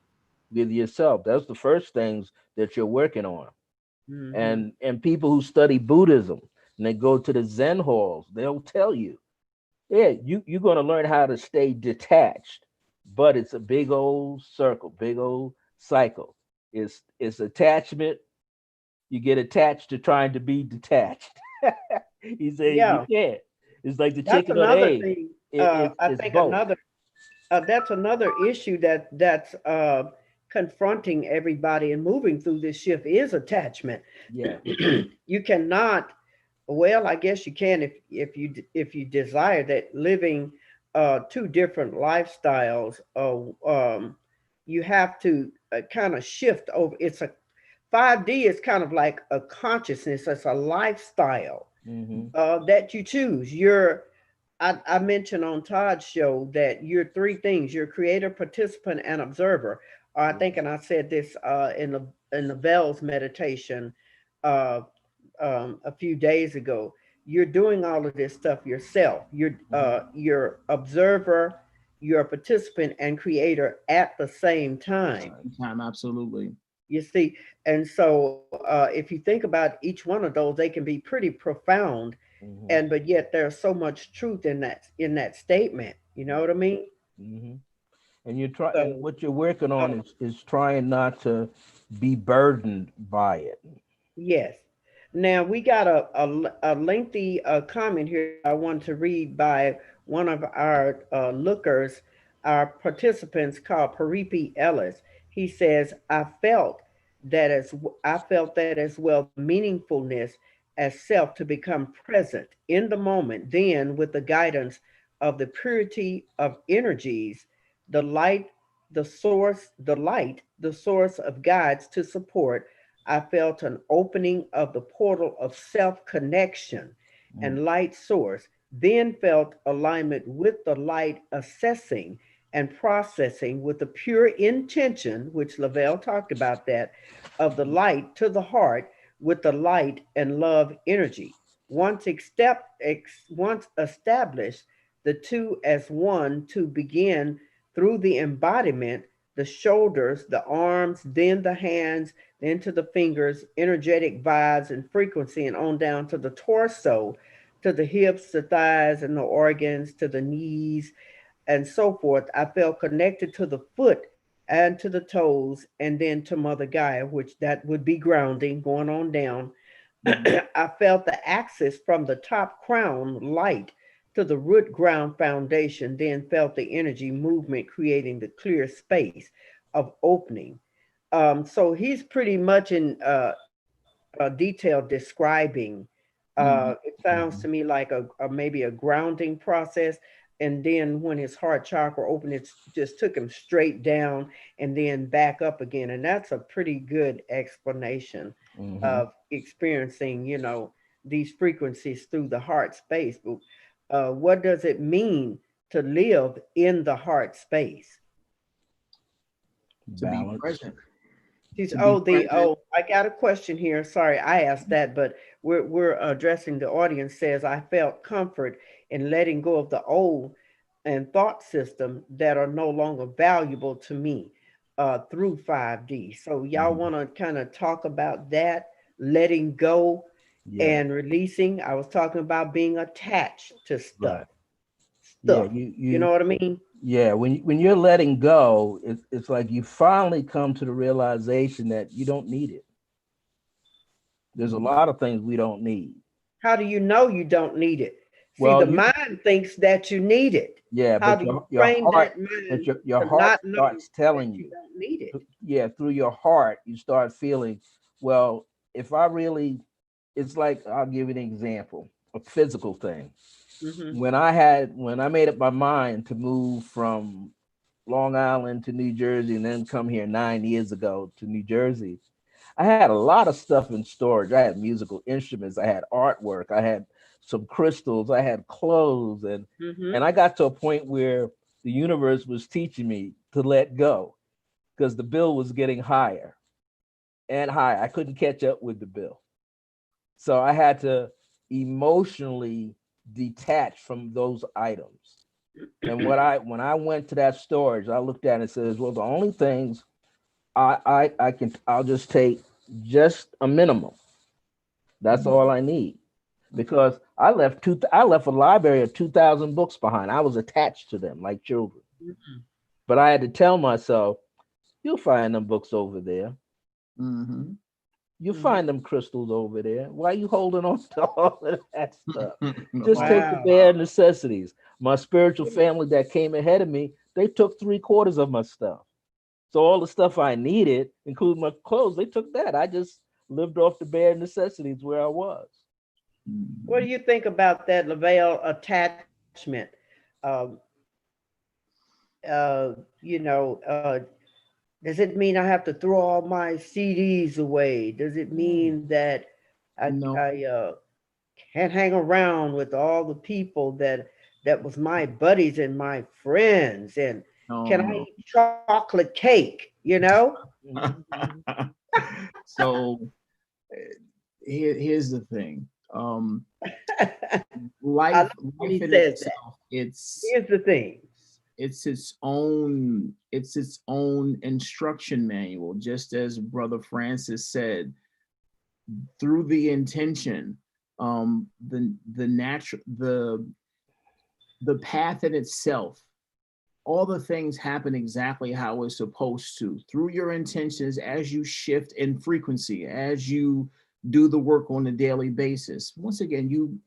with yourself. That's the first things that you're working on. Mhm. And people who study Buddhism and they go to the Zen halls, they'll tell you, yeah, you're going to learn how to stay detached, but it's a big old circle, big old cycle. It's attachment. You get attached to trying to be detached. He said you Yeah, can't. It's like the that's chicken or the another egg. thing. I It's think both. that's another issue that's confronting everybody and moving through this shift is attachment. Yeah. You cannot, well, I guess you can if you desire that, living two different lifestyles. You have to kind of shift over. It's a 5D is kind of like a consciousness. It's a lifestyle Mm-hmm. that you choose. I mentioned on Todd's show that you're three things: you're creator, participant, and observer. I think, and I said this in the Bell's meditation uh, a few days ago. You're doing all of this stuff yourself. You're observer, you're a participant, and creator at the same time. Time, absolutely. You see, and so if you think about each one of those, they can be pretty profound, Mm-hmm. and but yet there's so much truth in that statement. You know what I mean? Mm-hmm. And you try, and So what you're working on um, is trying not to be burdened by it. yes. Now we got a lengthy comment here I want to read by one of our lookers, our participants called Paripi Ellis. He says, I felt that as well, the meaningfulness as self to become present in the moment, then with the guidance of the purity of energies, the light, the source of guides to support. I felt an opening of the portal of self connection Mm. and light source, then felt alignment with the light assessing and processing with the pure intention, which Lavelle talked about that, of the light to the heart with the light and love energy. Once established, the two as one to begin through the embodiment, the shoulders, the arms, then the hands, then to the fingers, energetic vibes and frequency, and on down to the torso, to the hips, the thighs, and the organs, to the knees, and so forth. I felt connected to the foot and to the toes, and then to Mother Gaia, which that would be grounding going on down. I felt the axis from the top crown light to the root ground foundation, then felt the energy movement creating the clear space of opening. So he's pretty much in detail describing. Mhm. It sounds to me like a maybe a grounding process, and then when his heart chakra opened, it just took him straight down and then back up again, and that's a pretty good explanation Mm-hmm. of experiencing, these frequencies through the heart space. But what does it mean to live in the heart space? To be Balance. present. She's To be present. I got a question here. Sorry, I asked that, but we're addressing the audience. Says I felt comfort in letting go of the old and thought system that are no longer valuable to me through 5D. So y'all Mhm. want to kind of talk about that, letting go Yeah. and releasing. I was talking about being attached to stuff. Right. Yeah. Stuff. You know what I mean? Yeah. When you're letting go, it's like you finally come to the realization that you don't need it. There's a lot of things we don't need. How do you know you don't need it? See, Well, the mind thinks that you need it. yeah, How but do you your train heart, that but mind your to heart not know starts telling that you you. don't need it? Yeah, through your heart, you start feeling, well, if I really, it's like, I'll give you an example, a physical thing. Hmm. When I made up my mind to move from Long Island to New Jersey and then come here 9 years ago to New Jersey, I had a lot of stuff in storage. I had musical instruments, I had artwork, I had some crystals, I had clothes, Hmm. and I got to a point where the universe was teaching me to let go because the bill was getting higher and higher. I couldn't catch up with the bill. So I had to emotionally detach from those items. And when I went to that storage, I looked at it and says, well, the only things I'll just take just a minimum. That's all I need. Because I left a library of 2,000 books behind. I was attached to them like children. But I had to tell myself, you'll find them books over there. Mm-hmm. You'll find them crystals over there. Why are you holding on to all of that stuff? Just Wow. take the bare necessities. My spiritual family that came ahead of me, they took 3/4 of my stuff. So all the stuff I needed, including my clothes, they took that. I just lived off the bare necessities where I was. What do you think about that, Lavelle, attachment? Um, you know, does it mean I have to throw all my CDs away? Does it mean that No, I can't hang around with all the people that was my buddies and my friends? And can I no, eat chocolate cake? You know? no. Mhm. So here's the thing. I Life, love when life he in says that. itself, Here's the thing. it's its own instruction manual, just as Brother Francis said, through the intention, the natural the path in itself, all the things happen exactly how it's supposed to through your intentions as you shift in frequency, as you do the work on a daily basis. Once again, you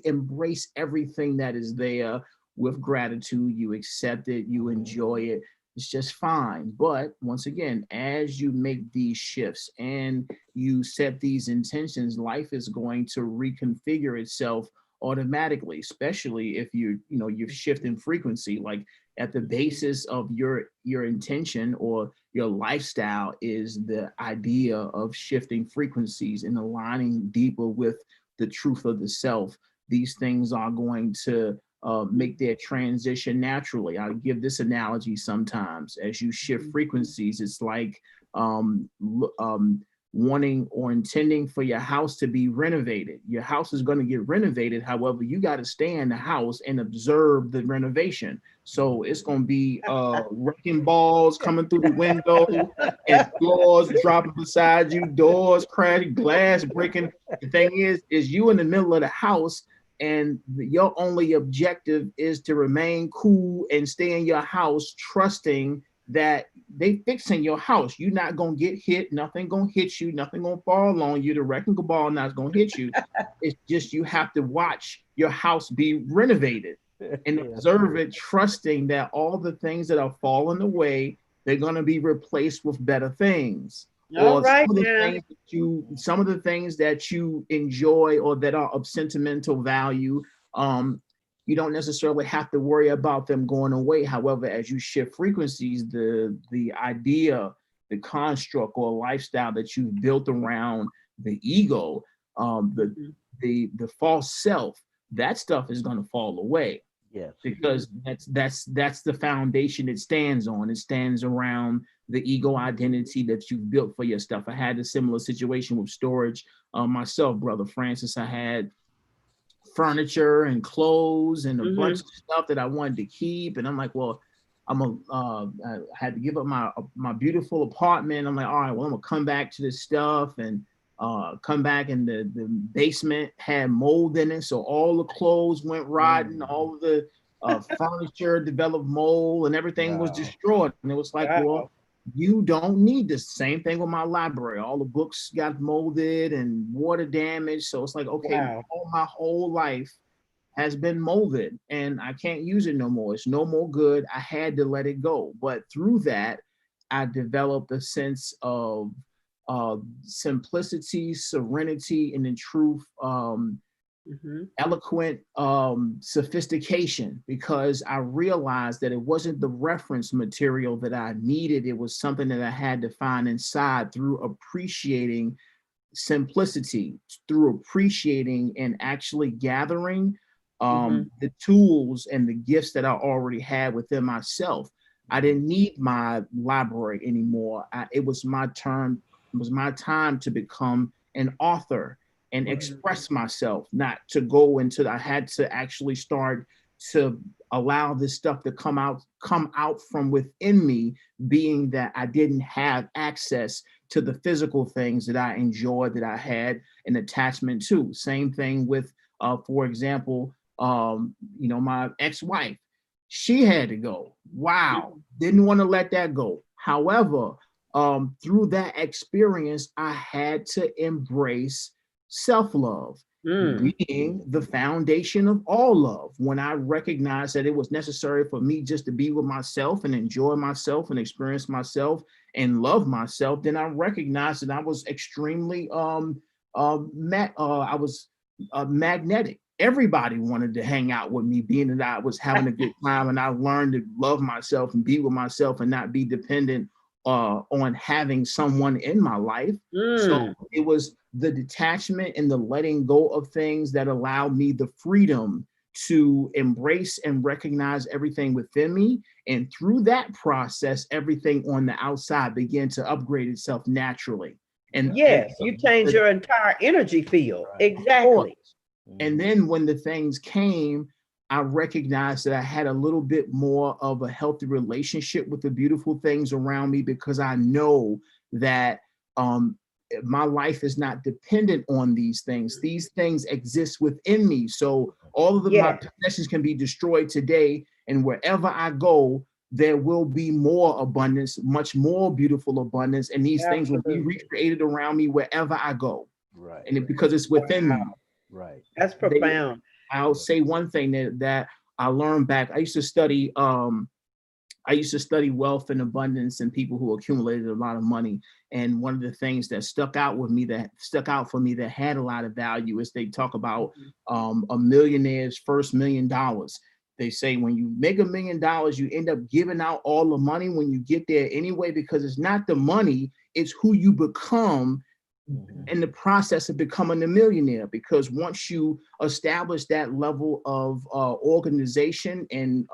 embrace everything that is there with gratitude. You accept it, you enjoy it. It's just fine. But once again, as you make these shifts and you set these intentions, life is going to reconfigure itself automatically, especially if you're shifting frequency. Like at the basis of your intention or your lifestyle is the idea of shifting frequencies and aligning deeper with the truth of the self. These things are going to make their transition naturally. I'll give this analogy sometimes. As you shift frequencies, it's like um, wanting or intending for your house to be renovated. Your house is going to get renovated. However, you got to stay in the house and observe the renovation. So it's going to be wrecking balls coming through the window and floors dropping beside you, doors crashing, glass breaking. The thing is you in the middle of the house and your only objective is to remain cool and stay in your house, trusting that they fixing your house. You're not gonna get hit, nothing gonna hit you, nothing gonna fall on you, the wrecking ball not gonna hit you. It's just you have to watch your house be renovated and Yeah. observe it, trusting that all the things that are falling away, they're gonna be replaced with better things. All Or right now. some of the things that you enjoy or that are of sentimental value, you don't necessarily have to worry about them going away. However, as you shift frequencies, the idea, the construct or lifestyle that you've built around the ego, the Mhm. the false self, that stuff is going to fall away Yes. because that's the foundation it stands on. It stands around the ego identity that you've built for your stuff. I had a similar situation with storage myself, Brother Francis. I had furniture and clothes and a bunch Mhm. of stuff that I wanted to keep. And I'm like, well, I had to give up my beautiful apartment. I'm like, all right, well, I'm gonna come back to this stuff. And come back and the basement had mold in it. So all the clothes went rotten, all of the furniture developed mold and everything was Wow. destroyed. And it was like, Wow. well, you don't need this. Same thing with my library. All the books got molded and water damage. So it's like, okay, Wow. my whole life has been molded and I can't use it no more. It's no more good. I had to let it go. But through that, I developed a sense of simplicity, serenity, and in truth, eloquent sophistication, because I realized that it wasn't the reference material that I needed. It was something that I had to find inside through appreciating simplicity, through appreciating and actually gathering the tools and the gifts that I already had within myself. I didn't need my library anymore. It was my turn. It was my time to become an author and express myself, not to go into. I had to actually start to allow this stuff to come out from within me, being that I didn't have access to the physical things that I enjoyed, that I had an attachment to. Same thing with, for example, my ex-wife. She had to go. Wow, didn't want to let that go. However, through that experience, I had to embrace self-love, being the foundation of all love. When I recognized that it was necessary for me just to be with myself and enjoy myself and experience myself and love myself, then I recognized that I was extremely magnetic. Everybody wanted to hang out with me, being that I was having a good time, and I learned to love myself and be with myself and not be dependent on having someone in my life. So it was the detachment and the letting go of things that allowed me the freedom to embrace and recognize everything within me. And through that process, everything on the outside began to upgrade itself naturally. And yes, you change your entire energy field. Right. Exactly. And then when the things came, I recognized that I had a little bit more of a healthy relationship with the beautiful things around me, because I know that my life is not dependent on these things. These things exist within me. So all of my possessions can be destroyed today, and wherever I go, there will be more abundance, much more beautiful abundance, and these things will be recreated around me wherever I go. Right. And because it's within me. Right. That's profound. I'll say one thing that I learned back. I used to study wealth and abundance and people who accumulated a lot of money. And one of the things that stuck out for me that had a lot of value is they talk about a millionaire's first $1 million. They say when you make $1 million, you end up giving out all the money when you get there anyway, because it's not the money, it's who you become in the process of becoming a millionaire. Because once you establish that level of organization and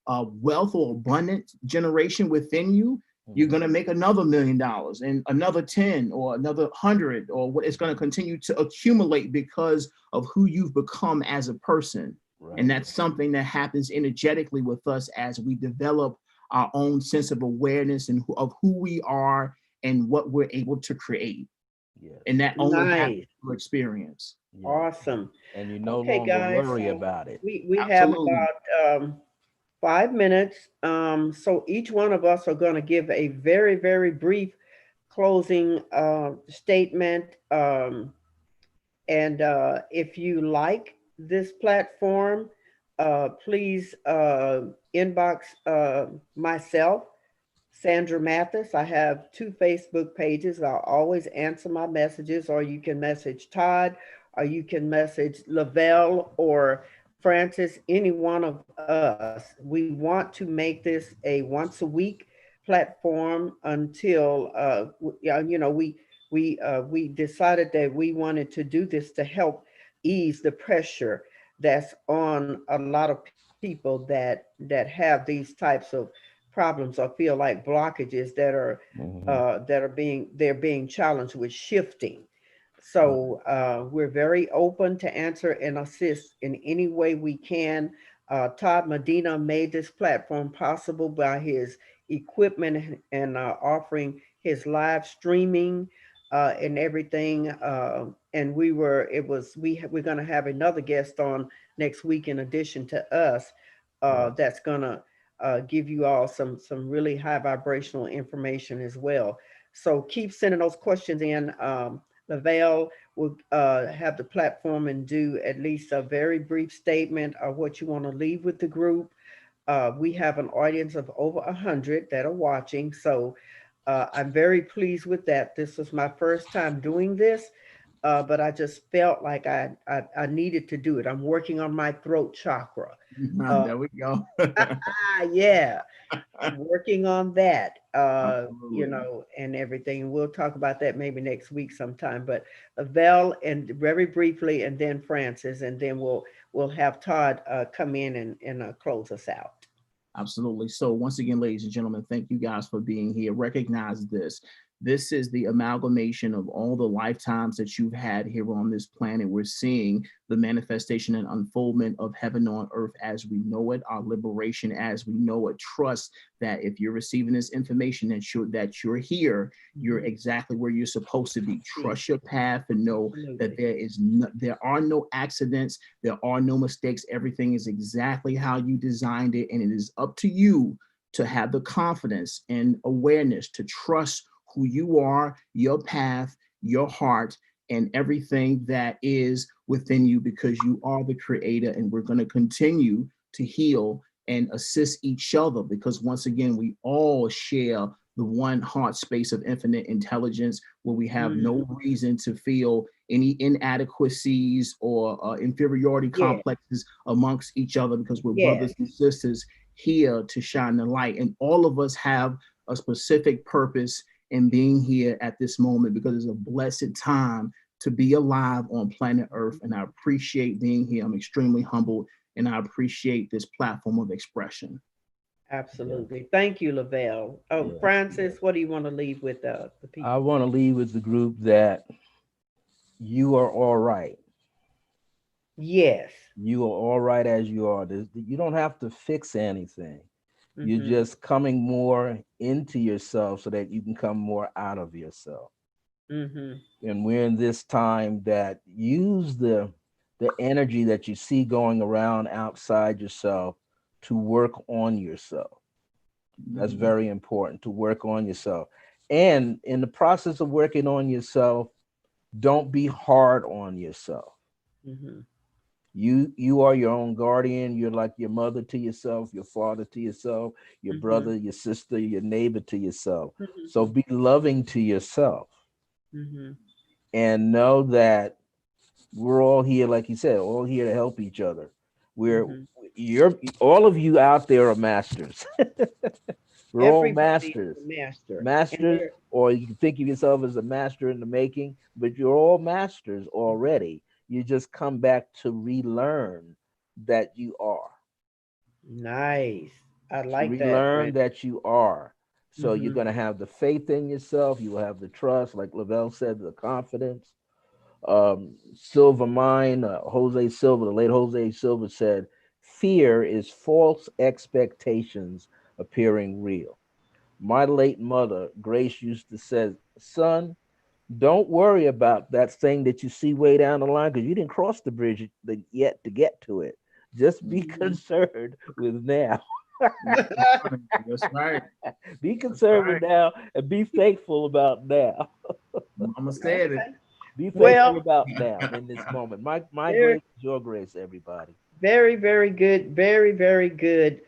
wealth or abundant generation within you, you're going to make another $1 million and another 10 or another 100, or what it's going to continue to accumulate because of who you've become as a person. Right. And that's something that happens energetically with us as we develop our own sense of awareness and of who we are and what we're able to create. Yes. And that only happens through experience. Yeah. Awesome. And you no longer worry about it. We have about 5 minutes. So each one of us are going to give a very, very brief closing statement. And if you like this platform, please inbox myself, Sandra Mathis. I have 2 Facebook pages. I'll always answer my messages, or you can message Todd, or you can message Lavelle or Francis, any one of us. We want to make this a once a week platform until we decided that we wanted to do this to help ease the pressure that's on a lot of people that have these types of problems or feel like blockages that are being challenged with shifting. So we're very open to answer and assist in any way we can. Todd Medina made this platform possible by his equipment and offering his live streaming and everything. And we're going to have another guest on next week in addition to us, that's going to give you all some really high vibrational information as well. So keep sending those questions in. Lavelle will have the platform and do at least a very brief statement of what you want to leave with the group. We have an audience of over 100 that are watching, so I'm very pleased with that. This was my first time doing this, but I just felt like I needed to do it. I'm working on my throat chakra. There we go. Yeah, I'm working on that, Absolutely. and everything. We'll talk about that maybe next week sometime. But Val, and very briefly, and then Francis, and then we'll have Todd come in and close us out. Absolutely. So once again, ladies and gentlemen, thank you guys for being here. Recognize this. This is the amalgamation of all the lifetimes that you've had here on this planet. We're seeing the manifestation and unfoldment of heaven on earth as we know it, our liberation as we know it. Trust that if you're receiving this information that you're here, you're exactly where you're supposed to be. Trust your path and know that there are no accidents, there are no mistakes. Everything is exactly how you designed it, and it is up to you to have the confidence and awareness to trust who you are, your path, your heart, and everything that is within you, because you are the creator. And we're going to continue to heal and assist each other, because once again, we all share the one heart space of infinite intelligence, where we have no reason to feel any inadequacies or inferiority complexes amongst each other, because we're brothers and sisters here to shine the light. And all of us have a specific purpose in being here at this moment, because it's a blessed time to be alive on planet Earth. And I appreciate being here. I'm extremely humbled, and I appreciate this platform of expression. Absolutely. Thank you, Lavelle. Oh, Francis, what do you want to leave with the people? I want to leave with the group that you are all right. Yes. You are all right as you are. You don't have to fix anything. You're just coming more into yourself so that you can come more out of yourself. And we're in this time that use the energy that you see going around outside yourself to work on yourself. That's very important, to work on yourself. And in the process of working on yourself, don't be hard on yourself. You are your own guardian. You're like your mother to yourself, your father to yourself, your brother, your sister, your neighbor to yourself. So be loving to yourself. And know that we're all here, like you said, all here to help each other. All of you out there are masters. We're all masters. Masters, or you can think of yourself as a master in the making, but you're all masters already. You just come back to relearn that you are. Nice. I like that. Relearn that you are. So you're going to have the faith in yourself. You will have the trust, like Lavelle said, the confidence. Silver Mind, Jose Silva, the late Jose Silva said, fear is false expectations appearing real. My late mother, Grace, used to say, son, don't worry about that thing that you see way down the line, because you didn't cross the bridge yet to get to it. Just be concerned with now. That's right. Be concerned with now and be thankful about now. Mama said it. Be thankful about now in this moment. My grace is your grace, everybody. Very, very good. Very, very good.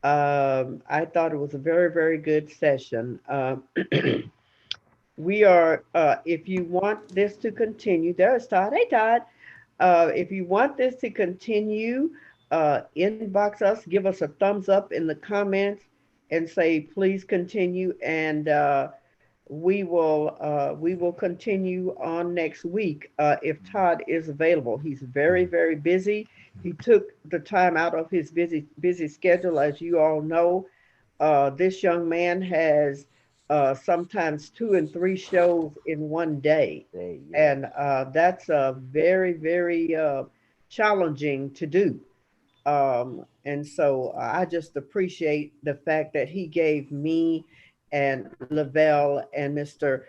I thought it was a very, very good session. We are, if you want this to continue, there's Todd. Hey, Todd. If you want this to continue, inbox us, give us a thumbs up in the comments and say, please continue. And we will continue on next week if Todd is available. He's very, very busy. He took the time out of his busy schedule. As you all know, this young man has sometimes 2 and 3 shows in one day. And that's very, very challenging to do. And so I just appreciate the fact that he gave me and Lavelle and Mr.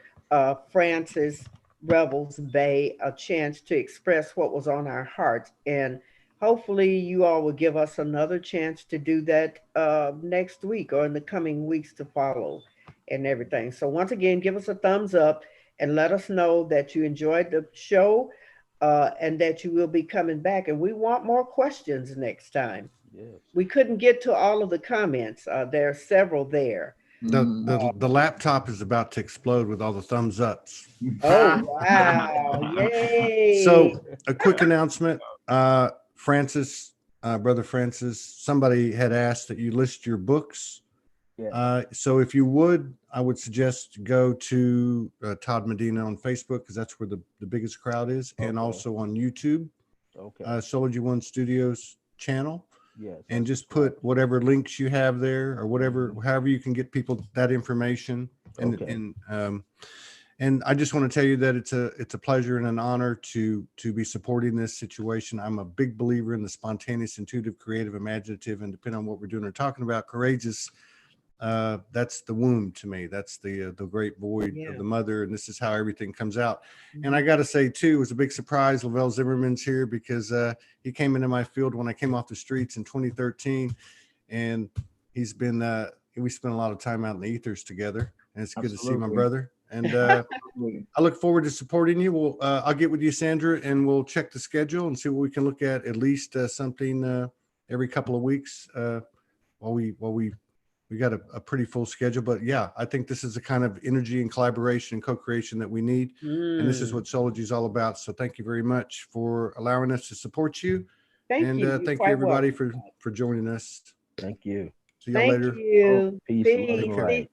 Francis Revels Bay a chance to express what was on our hearts. And hopefully you all will give us another chance to do that next week or in the coming weeks to follow and everything. So once again, give us a thumbs up and let us know that you enjoyed the show and that you will be coming back. And we want more questions next time. Yes. We couldn't get to all of the comments. There are several there. The laptop is about to explode with all the thumbs ups. Oh, wow. Yay. So a quick announcement, Francis, Brother Francis, somebody had asked that you list your books. Yeah. So if you would, I would suggest go to Todd Medina on Facebook, because that's where the biggest crowd is, and Okay. also on YouTube, Okay. Solargy One Studios channel, Yes. and just put whatever links you have there, or whatever, however you can get people that information. And Okay. and I just want to tell you that it's a pleasure and an honor to be supporting this situation. I'm a big believer in the spontaneous, intuitive, creative, imaginative, and depending on what we're doing or talking about, courageous. That's the womb to me. That's the great void Yeah. of the mother, and this is how everything comes out. And I got to say too, it was a big surprise. Lavelle Zimmerman's here because he came into my field when I came off the streets in 2013, and he's been we spent a lot of time out in the ethers together, and it's good to see my Absolutely. brother. And I look forward to supporting you. I'll get with you, Sandra, and we'll check the schedule and see what we can look at least something every couple of weeks while we got a pretty full schedule. But yeah, I think this is the kind of energy and collaboration and co-creation that we need. And this is what Solargy is all about. So thank you very much for allowing us to support you. Thank And you. You're thank you quite everybody welcome. for joining us. Thank you. See y'all Thank later. you. Peace, Peace. love, and Take care. light. Peace.